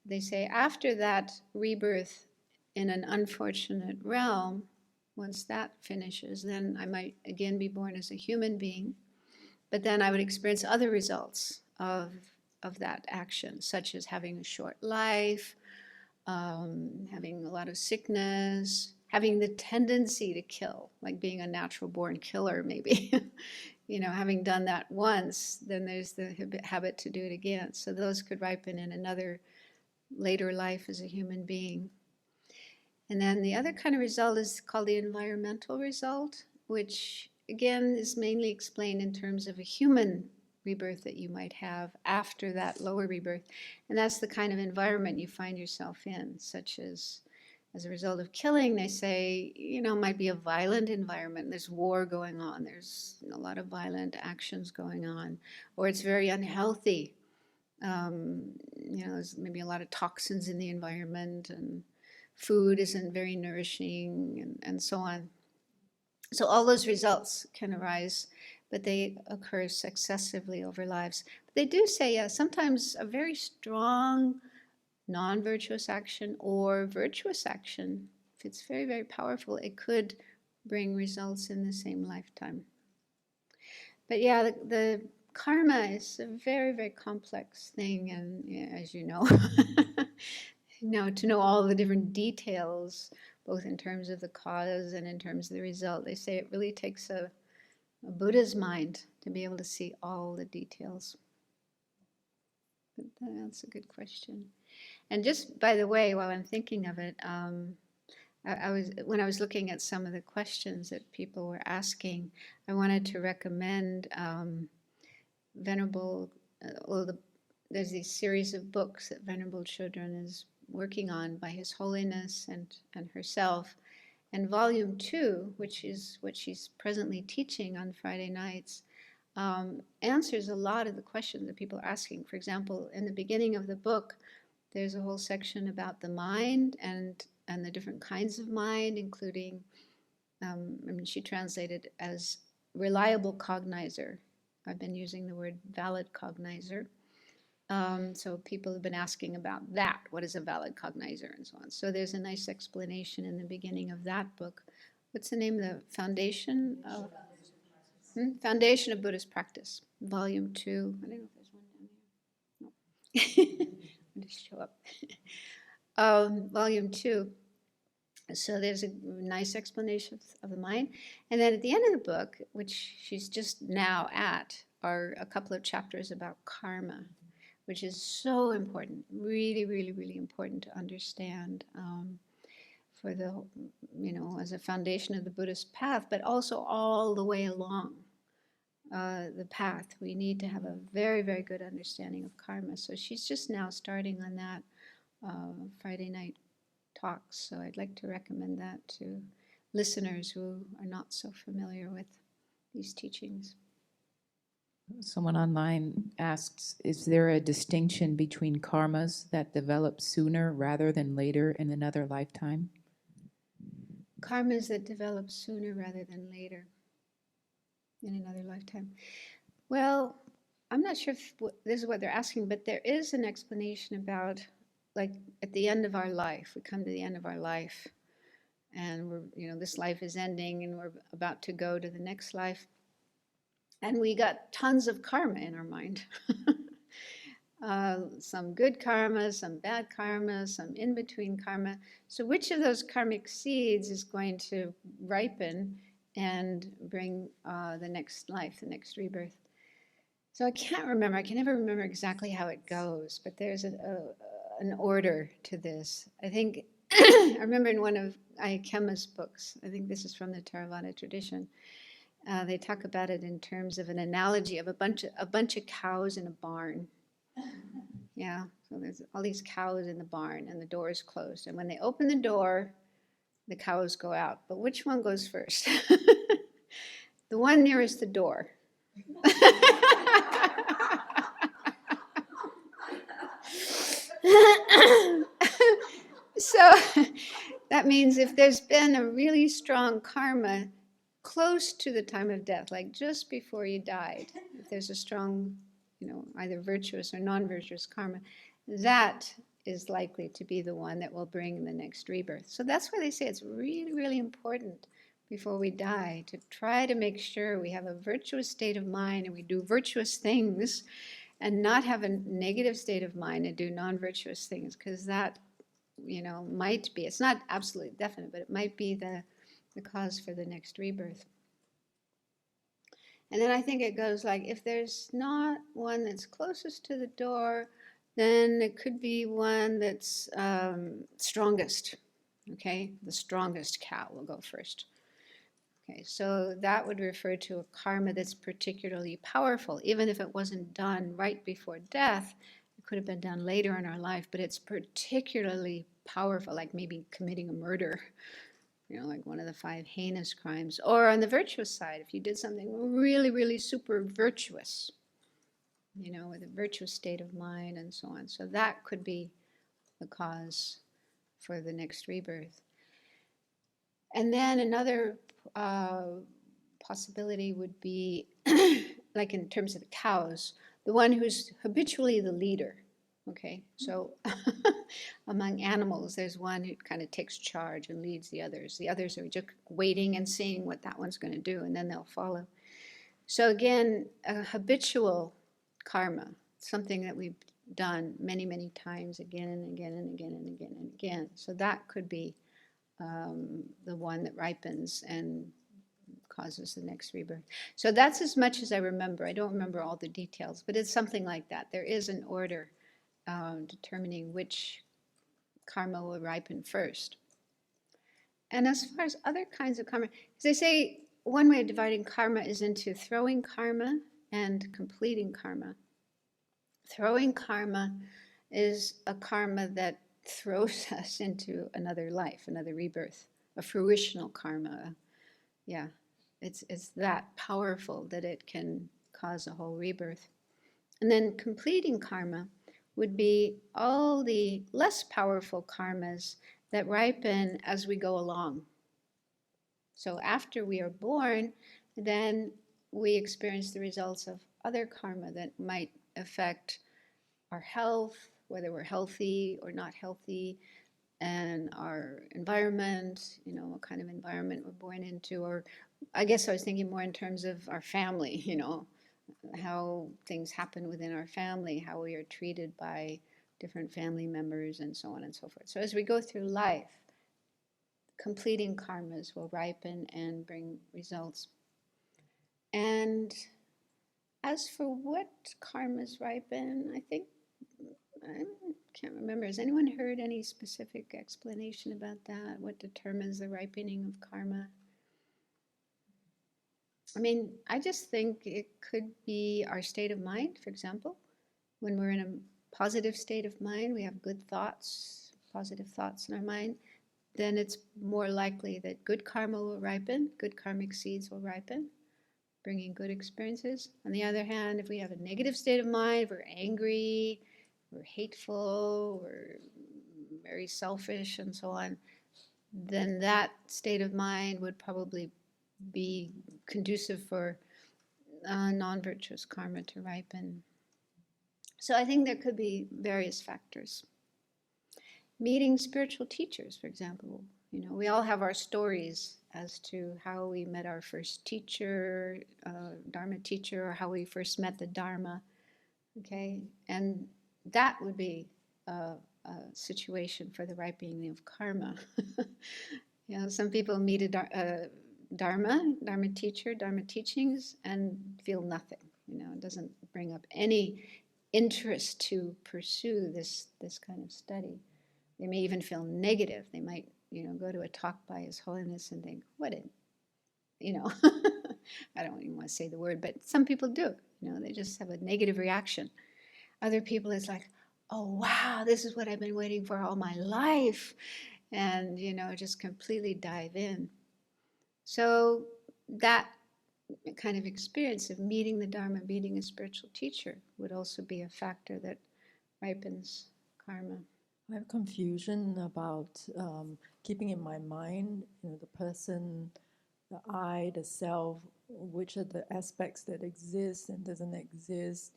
they say after that rebirth in an unfortunate realm, once that finishes, then I might again be born as a human being, but then I would experience other results of that action, such as having a short life, having a lot of sickness, having the tendency to kill, like being a natural born killer, maybe. Having done that once, then there's the habit to do it again. So those could ripen in another later life as a human being. And then the other kind of result is called the environmental result, which again is mainly explained in terms of a human rebirth that you might have after that lower rebirth. And that's the kind of environment you find yourself in, such as a result of killing, they say, might be a violent environment. There's war going on. There's a lot of violent actions going on. Or it's very unhealthy. There's maybe a lot of toxins in the environment, and food isn't very nourishing, and so on. So all those results can arise, but they occur successively over lives. But they do say, sometimes a very strong non-virtuous action or virtuous action, if it's very, very powerful, it could bring results in the same lifetime. But yeah, the karma is a very, very complex thing, and as you know, to know all the different details, both in terms of the cause and in terms of the result, they say it really takes a Buddha's mind to be able to see all the details. But that's a good question. And just by the way, while I'm thinking of it, when I was looking at some of the questions that people were asking, I wanted to recommend Venerable. There's these series of books that Venerable Children is working on by His Holiness and herself, and Volume 2, which is what she's presently teaching on Friday nights, answers a lot of the questions that people are asking. For example, in the beginning of the book, there's a whole section about the mind and the different kinds of mind, including, she translated as reliable cognizer. I've been using the word valid cognizer. So people have been asking about that. What is a valid cognizer and so on. So there's a nice explanation in the beginning of that book. What's the name of the Foundation of Foundation of Buddhist Practice, Volume 2. I don't know if there's one down there. No. I'll just show up. Volume 2. So there's a nice explanation of the mind. And then at the end of the book, which she's just now at, are a couple of chapters about karma, which is so important, really, really, really important to understand for the, as a foundation of the Buddhist path, but also all the way along the path. We need to have a very, very good understanding of karma. So she's just now starting on that Friday night talks. So I'd like to recommend that to listeners who are not so familiar with these teachings. Someone online asks, is there a distinction between karmas that develop sooner rather than later in another lifetime? Karmas that develop sooner rather than later in another lifetime. Well, I'm not sure if this is what they're asking, but there is an explanation about, like, at the end of our life, we come to the end of our life, and we're, this life is ending, and we're about to go to the next life. And we got tons of karma in our mind. Some good karma, some bad karma, some in-between karma. So which of those karmic seeds is going to ripen and bring the next life, the next rebirth? So I can't remember. I can never remember exactly how it goes, but there's an order to this. I think, I remember in one of Aikema's books, I think this is from the Theravada tradition, they talk about it in terms of an analogy of a bunch of cows in a barn. Yeah, so there's all these cows in the barn, and the door is closed. And when they open the door, the cows go out. But which one goes first? The one nearest the door. So that means if there's been a really strong karma close to the time of death, like just before you died, if there's a strong, either virtuous or non-virtuous karma, that is likely to be the one that will bring the next rebirth. So that's why they say it's really, really important before we die to try to make sure we have a virtuous state of mind and we do virtuous things, and not have a negative state of mind and do non-virtuous things, because that, might be, it's not absolutely definite, but it might be the cause for the next rebirth. And then I think it goes like, if there's not one that's closest to the door, then it could be one that's strongest. Okay, the strongest cow will go first. Okay, so that would refer to a karma that's particularly powerful, even if it wasn't done right before death. It could have been done later in our life, but it's particularly powerful, like maybe committing a murder, like one of the 5 heinous crimes. Or on the virtuous side, if you did something really, really super virtuous, with a virtuous state of mind and so on. So that could be the cause for the next rebirth. And then another possibility would be, like in terms of the cows, the one who's habitually the leader. Okay, so among animals, there's one who kind of takes charge and leads the others. The others are just waiting and seeing what that one's going to do, and then they'll follow. So again, a habitual karma, something that we've done many, many times, again and again and again and again and again. So that could be the one that ripens and causes the next rebirth. So that's as much as I remember. I don't remember all the details, but it's something like that. There is an order determining which karma will ripen first. And as far as other kinds of karma, as they say, one way of dividing karma is into throwing karma and completing karma. Throwing karma is a karma that throws us into another life, another rebirth, a fruitional karma. Yeah, it's that powerful that it can cause a whole rebirth. And then completing karma would be all the less powerful karmas that ripen as we go along. So after we are born, then we experience the results of other karma that might affect our health, whether we're healthy or not healthy, and our environment, what kind of environment we're born into. Or I guess I was thinking more in terms of our family, how things happen within our family, how we are treated by different family members, and so on and so forth. So as we go through life, completing karmas will ripen and bring results. And as for what karmas ripen, I can't remember. Has anyone heard any specific explanation about that? What determines the ripening of karma? I mean, I just think it could be our state of mind, for example. When we're in a positive state of mind, we have good thoughts, positive thoughts in our mind, then it's more likely that good karma will ripen, good karmic seeds will ripen, bringing good experiences. On the other hand, if we have a negative state of mind, we're angry, we're hateful, we're very selfish, and so on, then that state of mind would probably be conducive for non-virtuous karma to ripen. So I think there could be various factors. Meeting spiritual teachers, for example. We all have our stories as to how we met our first teacher, Dharma teacher, or how we first met the Dharma. Okay, and that would be a situation for the ripening of karma. Some people meet a Dharma teacher, Dharma teachings, and feel nothing. It doesn't bring up any interest to pursue this kind of study. They may even feel negative. They might, go to a talk by His Holiness and think, I don't even want to say the word, but some people do. They just have a negative reaction. Other people, it's like, oh, wow, this is what I've been waiting for all my life. And, just completely dive in. So that kind of experience of meeting the Dharma, meeting a spiritual teacher would also be a factor that ripens karma. I have confusion about keeping in my mind, the person, the I, the self, which are the aspects that exist and doesn't exist.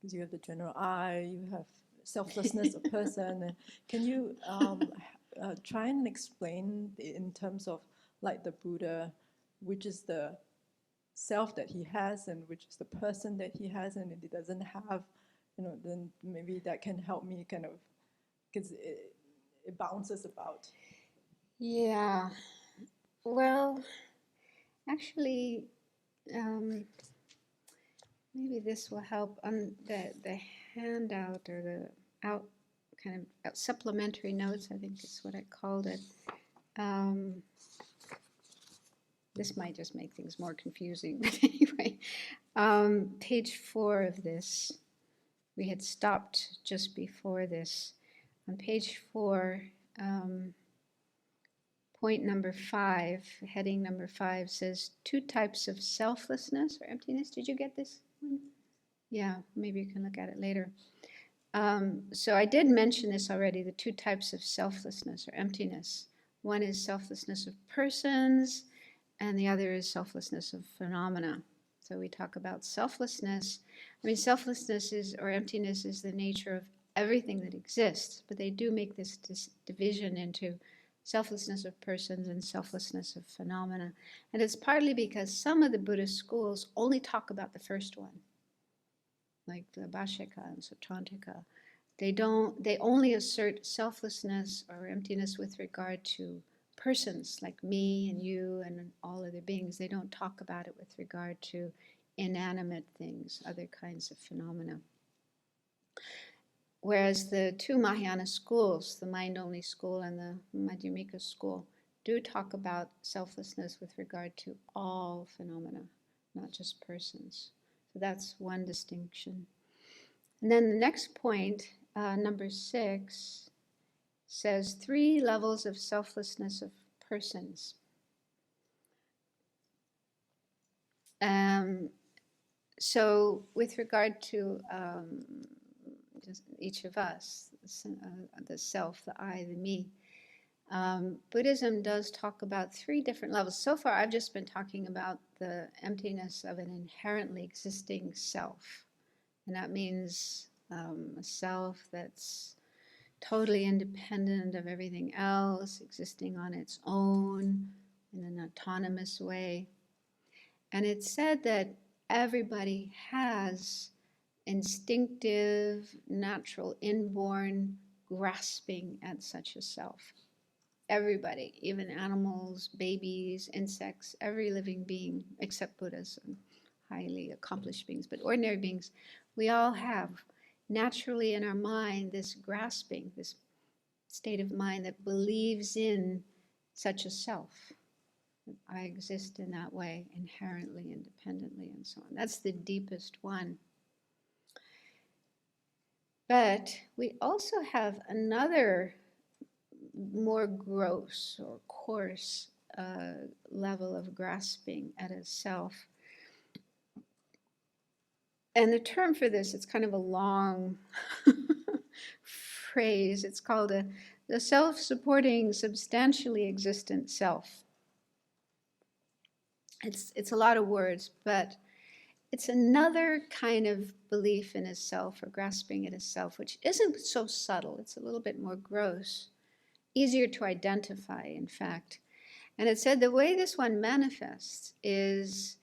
Because you have the general I, you have selflessness of person. And can you try and explain in terms of like the Buddha, which is the self that he has and which is the person that he has and he doesn't have? then maybe that can help me kind of, because it bounces about. Yeah. Well, actually, maybe this will help on the handout or the out kind of supplementary notes, I think is what I called it. This might just make things more confusing, but anyway, page 4 of this, we had stopped just before this. On page 4, point number 5, heading number 5 says 2 types of selflessness or emptiness. Did you get this one? Yeah, maybe you can look at it later. So I did mention this already, the 2 types of selflessness or emptiness. One is selflessness of persons, and the other is selflessness of phenomena. So we talk about selflessness. I mean, selflessness is, or emptiness is the nature of everything that exists, but they do make this division into selflessness of persons and selflessness of phenomena. And it's partly because some of the Buddhist schools only talk about the first one, like the Bhashika and Sutrantika. They only assert selflessness or emptiness with regard to persons like me and you and all other beings. They don't talk about it with regard to inanimate things, other kinds of phenomena. Whereas the 2 Mahayana schools, the mind-only school and the Madumika school, do talk about selflessness with regard to all phenomena, not just persons. So that's one distinction. And then the next point, number 6, says 3 levels of selflessness of persons. So with regard to just each of us, the self, the I, the me, Buddhism does talk about 3 different levels. So far I've just been talking about the emptiness of an inherently existing self. And that means a self that's totally independent of everything else, existing on its own in an autonomous way. And it's said that everybody has instinctive, natural, inborn grasping at such a self. Everybody, even animals, babies, insects, every living being, except Buddhas and highly accomplished beings, but ordinary beings, we all have naturally in our mind this grasping, this state of mind that believes in such a self. I exist in that way, inherently, independently, and so on. That's the deepest one. But we also have another more gross or coarse level of grasping at a self. And the term for this, it's kind of a long phrase. It's called the self-supporting, substantially existent self. It's a lot of words, but it's another kind of belief in a self or grasping at a self, which isn't so subtle. It's a little bit more gross, easier to identify, in fact. And it said the way this one manifests is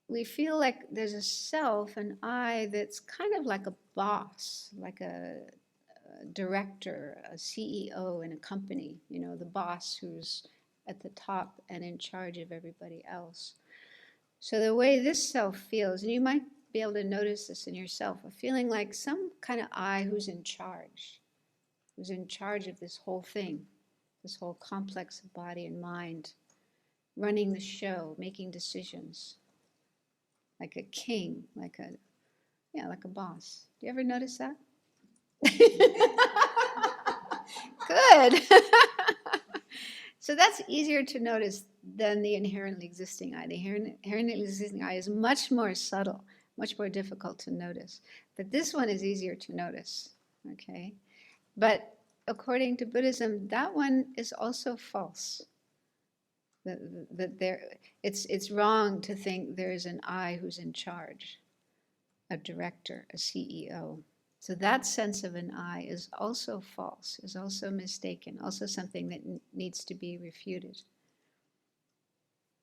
we feel like there's a self, an I, that's kind of like a boss, like a director, a CEO in a company, the boss who's at the top and in charge of everybody else. So the way this self feels, and you might be able to notice this in yourself, a feeling like some kind of I who's in charge of this whole thing, this whole complex of body and mind, running the show, making decisions, like a king, like a boss. Do you ever notice that? Good. So that's easier to notice than the inherently existing I. The inherently existing I is much more subtle, much more difficult to notice. But this one is easier to notice, okay? But according to Buddhism, that one is also false. It's wrong to think there is an I who's in charge, a director, a CEO. So that sense of an I is also false, is also mistaken, also something that needs to be refuted.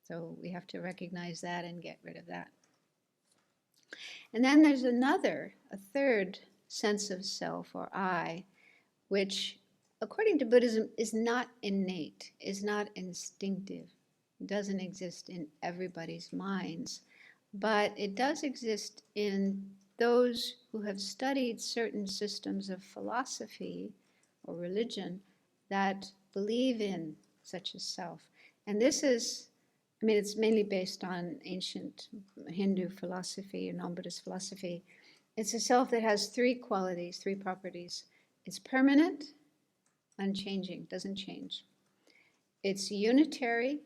So we have to recognize that and get rid of that. And then there's a third sense of self or I, which, according to Buddhism, is not innate, is not instinctive, doesn't exist in everybody's minds, but it does exist in those who have studied certain systems of philosophy or religion that believe in such a self. And this is, I mean, it's mainly based on ancient Hindu philosophy and non-Buddhist philosophy. It's a self that has three qualities, three properties. It's permanent, unchanging, doesn't change. It's unitary,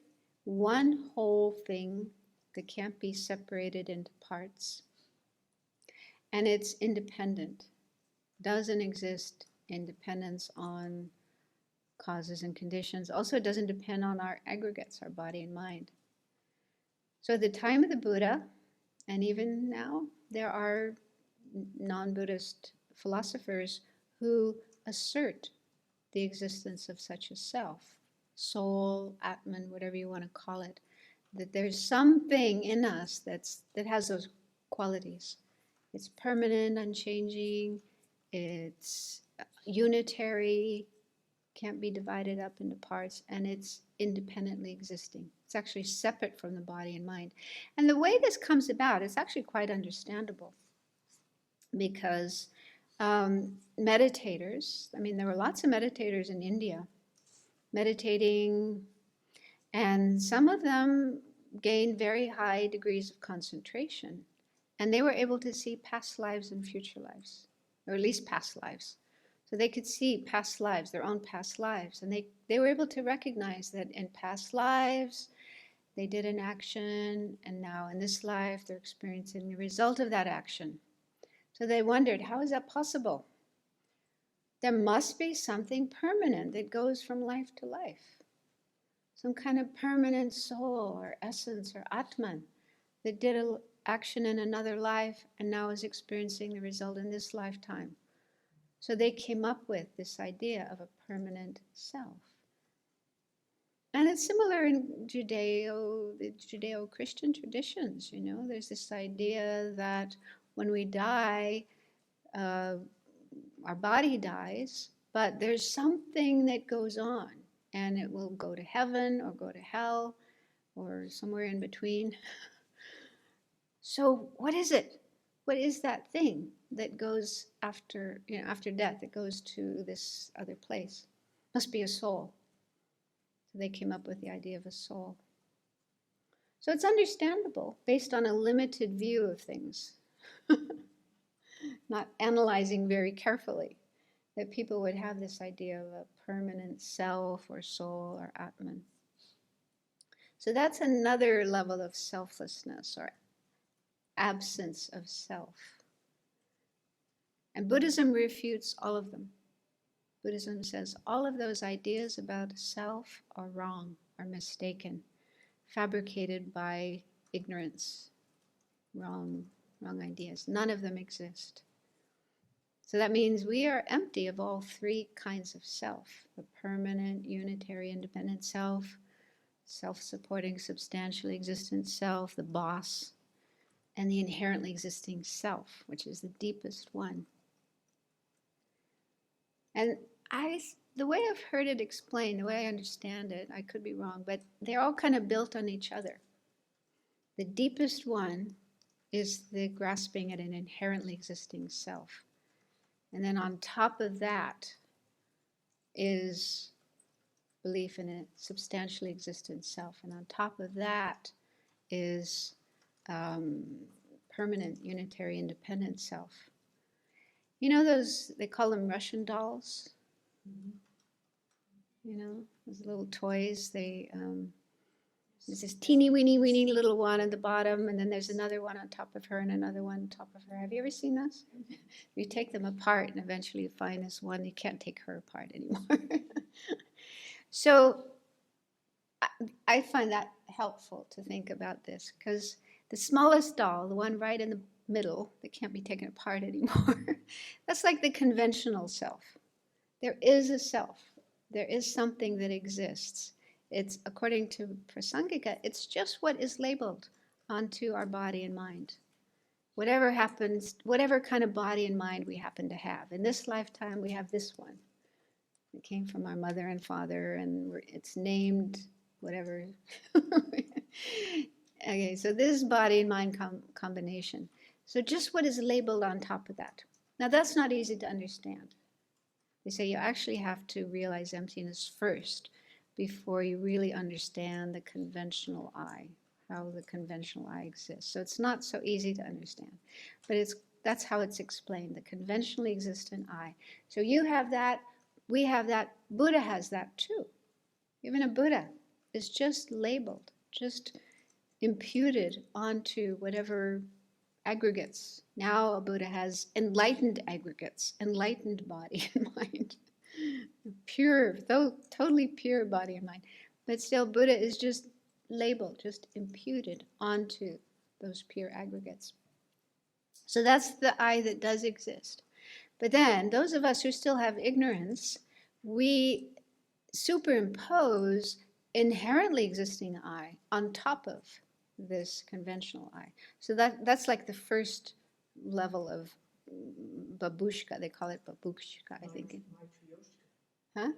one whole thing that can't be separated into parts. And it's independent, doesn't exist in dependence on causes and conditions. Also, it doesn't depend on our aggregates, our body and mind. So at the time of the Buddha, and even now, there are non-Buddhist philosophers who assert the existence of such a self, soul, Atman, whatever you want to call it, that there's something in us that has those qualities. It's permanent, unchanging, it's unitary, can't be divided up into parts, and it's independently existing. It's actually separate from the body and mind. And the way this comes about is actually quite understandable, because meditators, I mean, there were lots of meditators in India meditating, and some of them gained very high degrees of concentration, and they were able to see past lives and future lives, or at least past lives. So they could see past lives, their own past lives, and they were able to recognize that in past lives they did an action, and now in this life they're experiencing the result of that action. So they wondered, how is that possible? There must be something permanent that goes from life to life. Some kind of permanent soul or essence or Atman that did an action in another life and now is experiencing the result in this lifetime. So they came up with this idea of a permanent self. And it's similar in the Judeo-Christian traditions, you know. There's this idea that when we die, our body dies, but there's something that goes on, and it will go to heaven or go to hell or somewhere in between. So what is it? What is that thing that goes after, after death, that goes to this other place? Must be a soul. So they came up with the idea of a soul. So it's understandable based on a limited view of things, not analyzing very carefully, that people would have this idea of a permanent self or soul or Atman. So that's another level of selflessness or absence of self. And Buddhism refutes all of them. Buddhism says all of those ideas about self are wrong, are mistaken, fabricated by ignorance, wrong ideas. None of them exist. So that means we are empty of all three kinds of self: the permanent, unitary, independent self, self-supporting, substantially existent self, the boss, and the inherently existing self, which is the deepest one. And the way I've heard it explained, the way I understand it, I could be wrong, but they're all kind of built on each other. The deepest one is the grasping at an inherently existing self. And then on top of that is belief in a substantially existent self. And on top of that is permanent, unitary, independent self. You know those, they call them Russian dolls? You know, those little toys. There's this teeny weeny little one at the bottom, and then there's another one on top of her and another one on top of her. Have you ever seen those? You take them apart and eventually you find this one. You can't take her apart anymore. So I find that helpful to think about this, because the smallest doll, the one right in the middle that can't be taken apart anymore, that's like the conventional self. There is a self. There is something that exists. It's, according to Prasangika, it's just what is labeled onto our body and mind. Whatever happens, whatever kind of body and mind we happen to have. In this lifetime, we have this one. It came from our mother and father, and it's named whatever. Okay, so this body and mind combination. So just what is labeled on top of that. Now that's not easy to understand. They say you actually have to realize emptiness first before you really understand the conventional I, how the conventional I exists. So it's not so easy to understand, but that's how it's explained, the conventionally existent I. So you have that, we have that, Buddha has that too. Even a Buddha is just labeled, just imputed onto whatever aggregates. Now a Buddha has enlightened aggregates, enlightened body and mind. Pure, though totally pure body and mind. But still Buddha is just labeled, just imputed onto those pure aggregates. So that's the I that does exist. But then those of us who still have ignorance, we superimpose inherently existing I on top of this conventional I. So that's like the first level of babushka. They call it babushka, I think. Huh?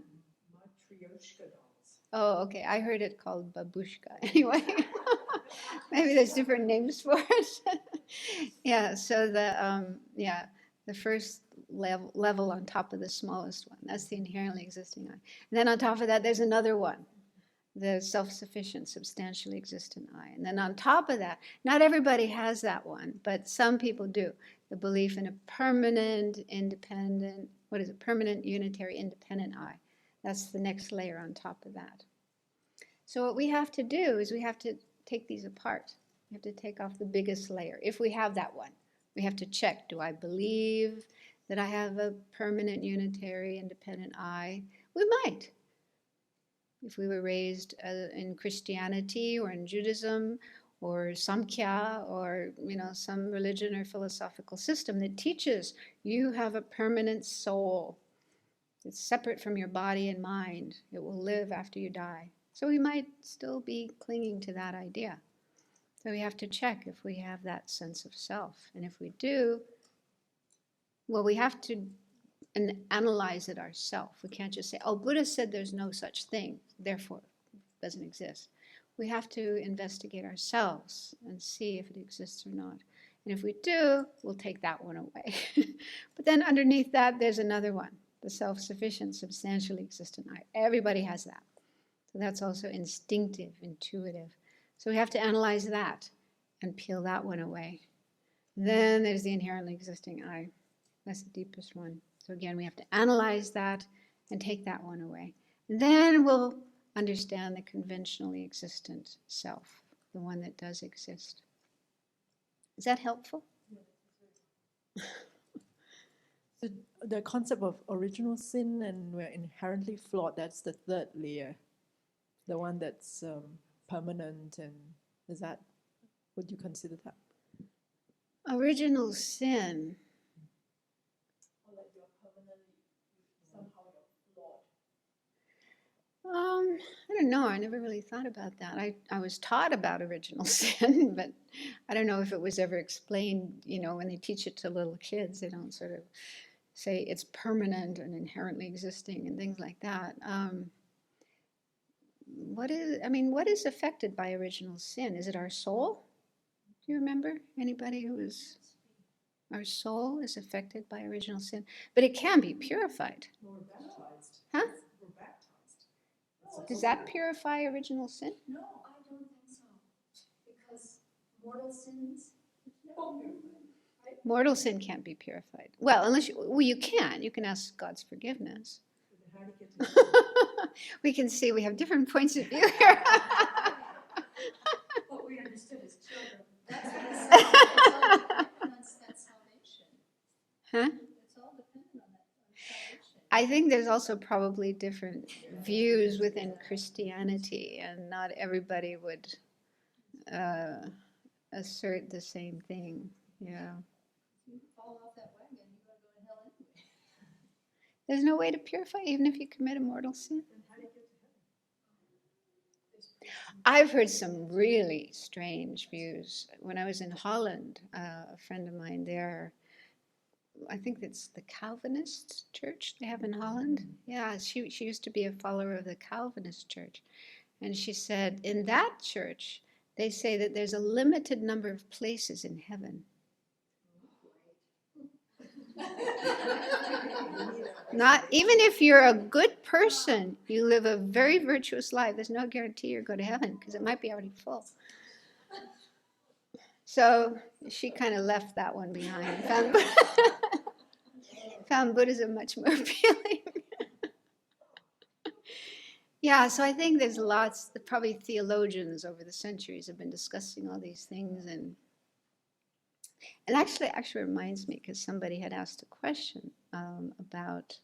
Matryoshka dolls. Oh, okay. I heard it called babushka. Anyway, maybe there's different names for it. Yeah. So the first level on top of the smallest one. That's the inherently existing I. And then on top of that, there's another one, the self-sufficient, substantially existent I. And then on top of that, not everybody has that one, but some people do. The belief in a permanent, independent, permanent, unitary, independent I. That's the next layer on top of that. So what we have to do is we have to take these apart. We have to take off the biggest layer. If we have that one, we have to check, do I believe that I have a permanent, unitary, independent I? We might. If we were raised in Christianity or in Judaism or Samkhya or some religion or philosophical system that teaches you have a permanent soul. It's separate from your body and mind. It will live after you die. So we might still be clinging to that idea. So we have to check if we have that sense of self. And if we do, well, we have to analyze it ourselves. We can't just say, oh, Buddha said there's no such thing, therefore it doesn't exist. We have to investigate ourselves and see if it exists or not. And if we do, we'll take that one away. But then underneath that, there's another one, the self-sufficient, substantially existent I. Everybody has that. So that's also instinctive, intuitive. So we have to analyze that and peel that one away. Then there's the inherently existing I. That's the deepest one. So again, we have to analyze that and take that one away. And then we'll understand the conventionally existent self, the one that does exist. Is that helpful? So the concept of original sin and we're inherently flawed, that's the third layer. The one that's permanent, and would you consider that? Original sin. I don't know. I never really thought about that. I was taught about original sin, but I don't know if it was ever explained. When they teach it to little kids, they don't sort of say it's permanent and inherently existing and things like that. What is affected by original sin? Is it our soul? Do you remember anybody who is? Our soul is affected by original sin, but it can be purified. We're baptized. Huh? We're baptized. Does that purify original sin? No, I don't think so. Because mortal sins. Mortal sin can't be purified. Well, unless you can. You can ask God's forgiveness. How do you get to We can see we have different points of view here. What we understood as children. That's salvation. Huh? It's all dependent on salvation. I think there's also probably different views within Christianity, and not everybody would assert the same thing. Yeah. If you fall off that wagon, you're going to go to hell anyway. There's no way to purify even if you commit a mortal sin. I've heard some really strange views. When I was in Holland, a friend of mine there, I think it's the Calvinist church they have in Holland. Yeah, she used to be a follower of the Calvinist church. And she said, in that church, they say that there's a limited number of places in heaven. Not even if you're a good person, you live a very virtuous life. There's no guarantee you'll go to heaven because it might be already full. So she kind of left that one behind. Found Buddhism much more appealing. Yeah, so I think there's lots, probably theologians over the centuries have been discussing all these things, and actually reminds me because somebody had asked a question about,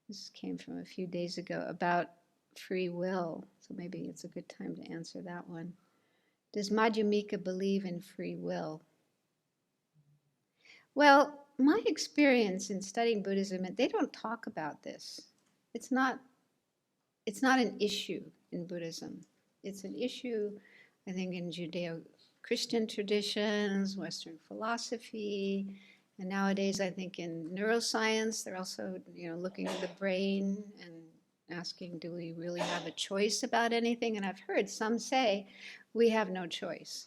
this came from a few days ago, about free will. So maybe it's a good time to answer that one. Does Madumika believe in free will? Well, my experience in studying Buddhism, they don't talk about this. It's not an issue in Buddhism. It's an issue, I think, in Judeo-Christian traditions, Western philosophy, and nowadays I think in neuroscience, they're also, looking at the brain and asking, do we really have a choice about anything? And I've heard some say, we have no choice.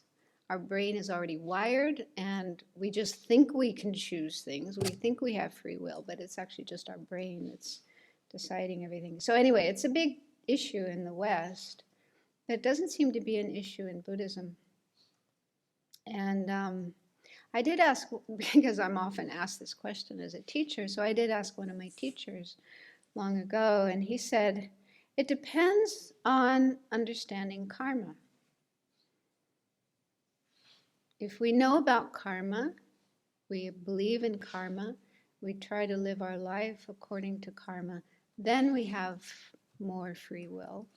Our brain is already wired, and we just think we can choose things. We think we have free will, but it's actually just our brain that's deciding everything. So anyway, it's a big issue in the West. It doesn't seem to be an issue in Buddhism. And I did ask, because I'm often asked this question as a teacher, so I did ask one of my teachers long ago, and he said, it depends on understanding karma. If we know about karma, we believe in karma, we try to live our life according to karma, then we have more free will.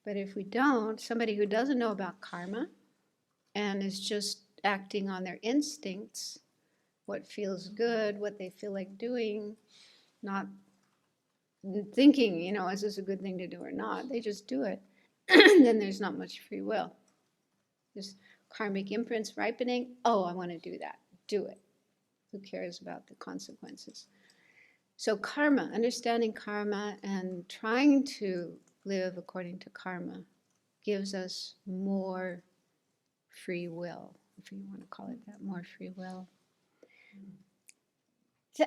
But if we don't, somebody who doesn't know about karma and is just acting on their instincts, what feels good, what they feel like doing, not thinking, is this a good thing to do or not, they just do it, then there's not much free will. There's karmic imprints ripening. Oh, I want to do that. Do it. Who cares about the consequences? So karma, understanding karma and trying to live according to karma gives us more free will, if you want to call it that, more free will.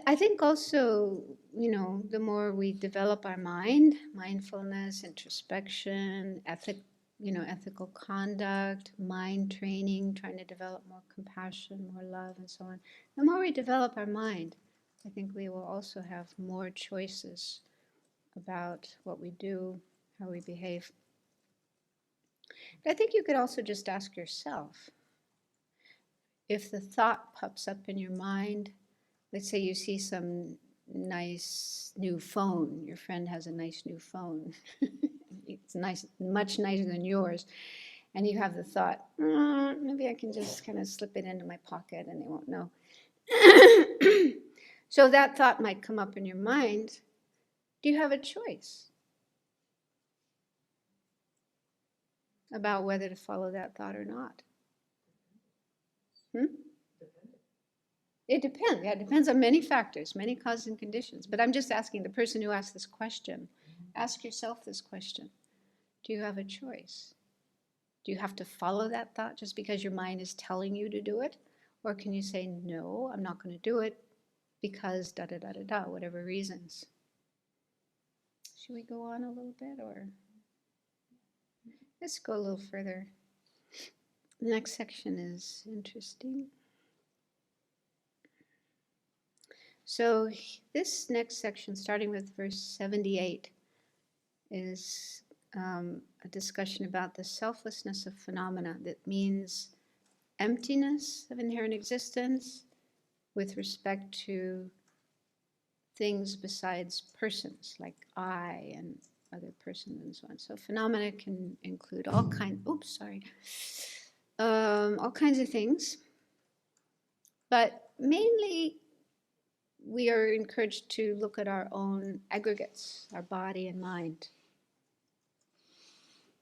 I think also, the more we develop our mind, mindfulness, introspection, ethical conduct, mind training, trying to develop more compassion, more love, and so on. The more we develop our mind, I think we will also have more choices about what we do, how we behave. But I think you could also just ask yourself, if the thought pops up in your mind, let's say you see some nice new phone, your friend has a nice new phone, it's nice, much nicer than yours, and you have the thought, maybe I can just kind of slip it into my pocket and they won't know. So that thought might come up in your mind. Do you have a choice about whether to follow that thought or not? It depends. Yeah, it depends on many factors, many causes and conditions. But I'm just asking the person who asked this question, ask yourself this question. Do you have a choice? Do you have to follow that thought just because your mind is telling you to do it? Or can you say, no, I'm not going to do it because da-da-da-da-da, whatever reasons? Should we go on a little bit, or let's go a little further? The next section is interesting. So this next section, starting with verse 78, is a discussion about the selflessness of phenomena. That means emptiness of inherent existence with respect to things besides persons, like I and other persons and so on. So phenomena can include all kinds of things, but mainly we are encouraged to look at our own aggregates, our body and mind.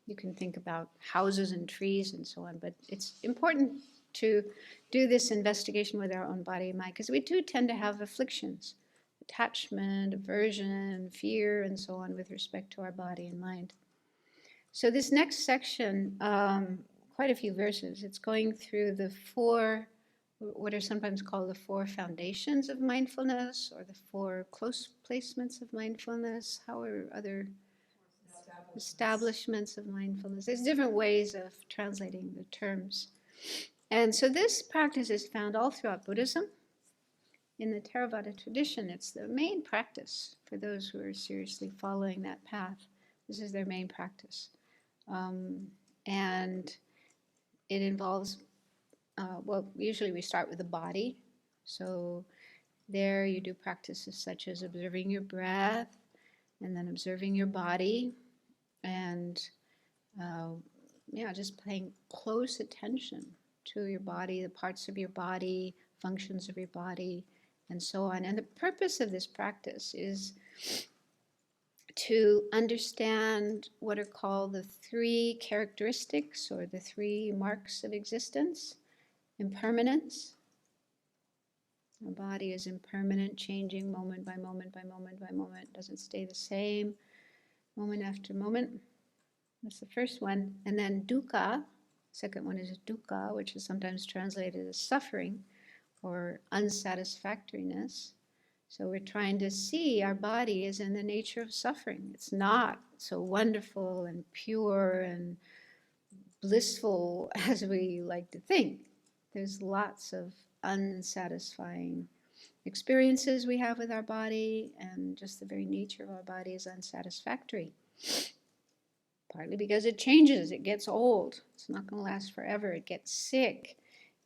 You can think about houses and trees and so on, but it's important to do this investigation with our own body and mind, because we do tend to have afflictions, attachment, aversion, fear, and so on with respect to our body and mind. So this next section, quite a few verses, it's going through the four, what are sometimes called the four foundations of mindfulness, or the four close placements of mindfulness. How are other establishments of mindfulness? There's different ways of translating the terms. And so this practice is found all throughout Buddhism. In the Theravada tradition, it's the main practice for those who are seriously following that path. This is their main practice. And it involves, usually we start with the body. So there you do practices such as observing your breath, and then observing your body, and just paying close attention to your body, the parts of your body, functions of your body, and so on. And the purpose of this practice is to understand what are called the three characteristics, or the three marks of existence. Impermanence. Our body is impermanent, changing moment by moment by moment by moment, doesn't stay the same moment after moment. That's the first one. And then dukkha, second one is dukkha, which is sometimes translated as suffering or unsatisfactoriness. So we're trying to see our body as in the nature of suffering. It's not so wonderful and pure and blissful as we like to think. There's lots of unsatisfying experiences we have with our body, and just the very nature of our body is unsatisfactory. Partly because it changes, it gets old, it's not going to last forever, it gets sick,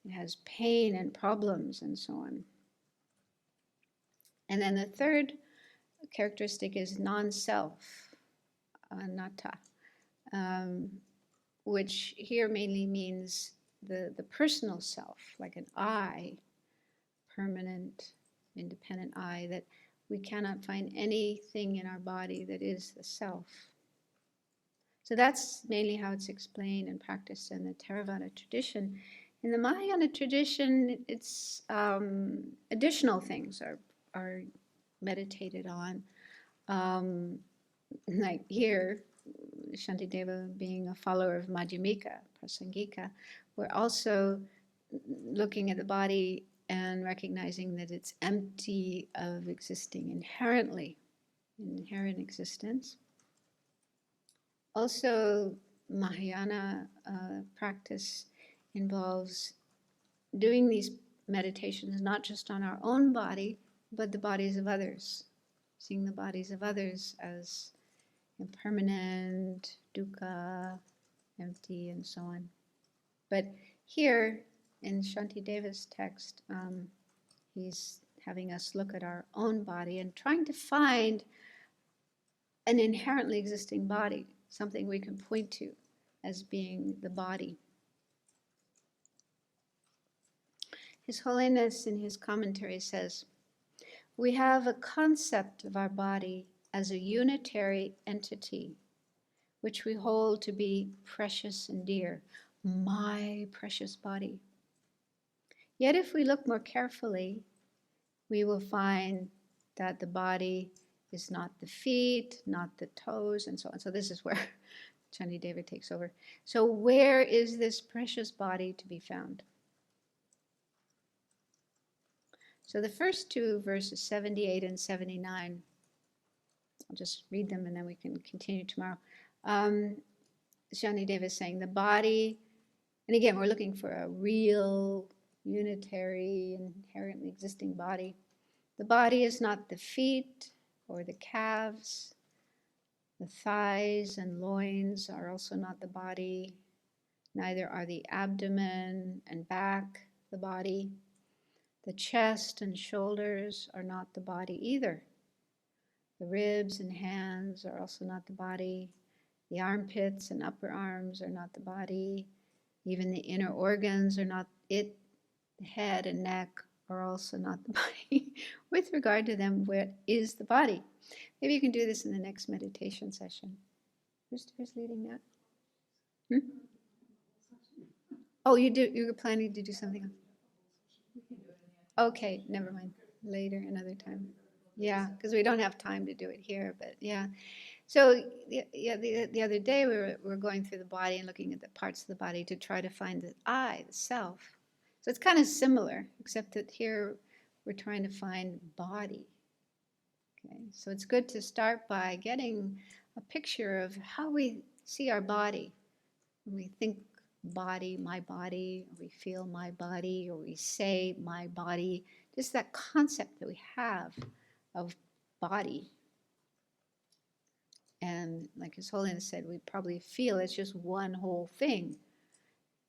it has pain and problems and so on. And then the third characteristic is non-self, anatta, which here mainly means the personal self, like an I, permanent, independent I, that we cannot find anything in our body that is the self. So that's mainly how it's explained and practiced in the Theravada tradition. In the Mahayana tradition, it's additional things are meditated on. Like here, Shanti Deva being a follower of Madumika, Prasangika, we're also looking at the body and recognizing that it's empty of existing inherently, inherent existence. Also, Mahayana practice involves doing these meditations not just on our own body, but the bodies of others, seeing the bodies of others as impermanent, dukkha, empty, and so on. But here in Shanti Deva's text, he's having us look at our own body and trying to find an inherently existing body, something we can point to as being the body. His Holiness in his commentary says, "We have a concept of our body as a unitary entity, which we hold to be precious and dear, my precious body. Yet if we look more carefully, we will find that the body is not the feet, not the toes, and so on." So this is where Shanti Deva takes over. So where is this precious body to be found? So the first two verses, 78 and 79, I'll just read them and then we can continue tomorrow. Shanti Deva is saying the body, and again, we're looking for a real, unitary, inherently existing body. The body is not the feet or the calves. The thighs and loins are also not the body. Neither are the abdomen and back the body. The chest and shoulders are not the body either. The ribs and hands are also not the body. The armpits and upper arms are not the body. Even the inner organs are not it. The head and neck are also not the body. With regard to them, what is the body? Maybe you can do this in the next meditation session. Who's leading that? Hmm? Oh, you were planning to do something else? Okay, never mind. Later, another time. Yeah, because we don't have time to do it here, but yeah. So yeah, the other day we were going through the body and looking at the parts of the body to try to find the I, the self. So it's kind of similar, except that here we're trying to find body. Okay, so it's good to start by getting a picture of how we see our body. When we think body, my body, or we feel my body, or we say my body, just that concept that we have of body. And like His Holiness said, we probably feel it's just one whole thing.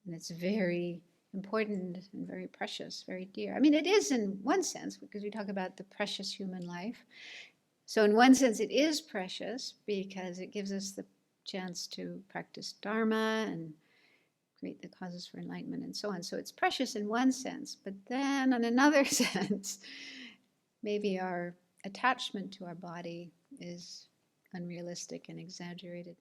And it's very important and very precious, very dear. I mean, it is in one sense, because we talk about the precious human life. So in one sense, it is precious because it gives us the chance to practice Dharma and create the causes for enlightenment and so on. So it's precious in one sense, but then in another sense, maybe our attachment to our body is unrealistic and exaggerated.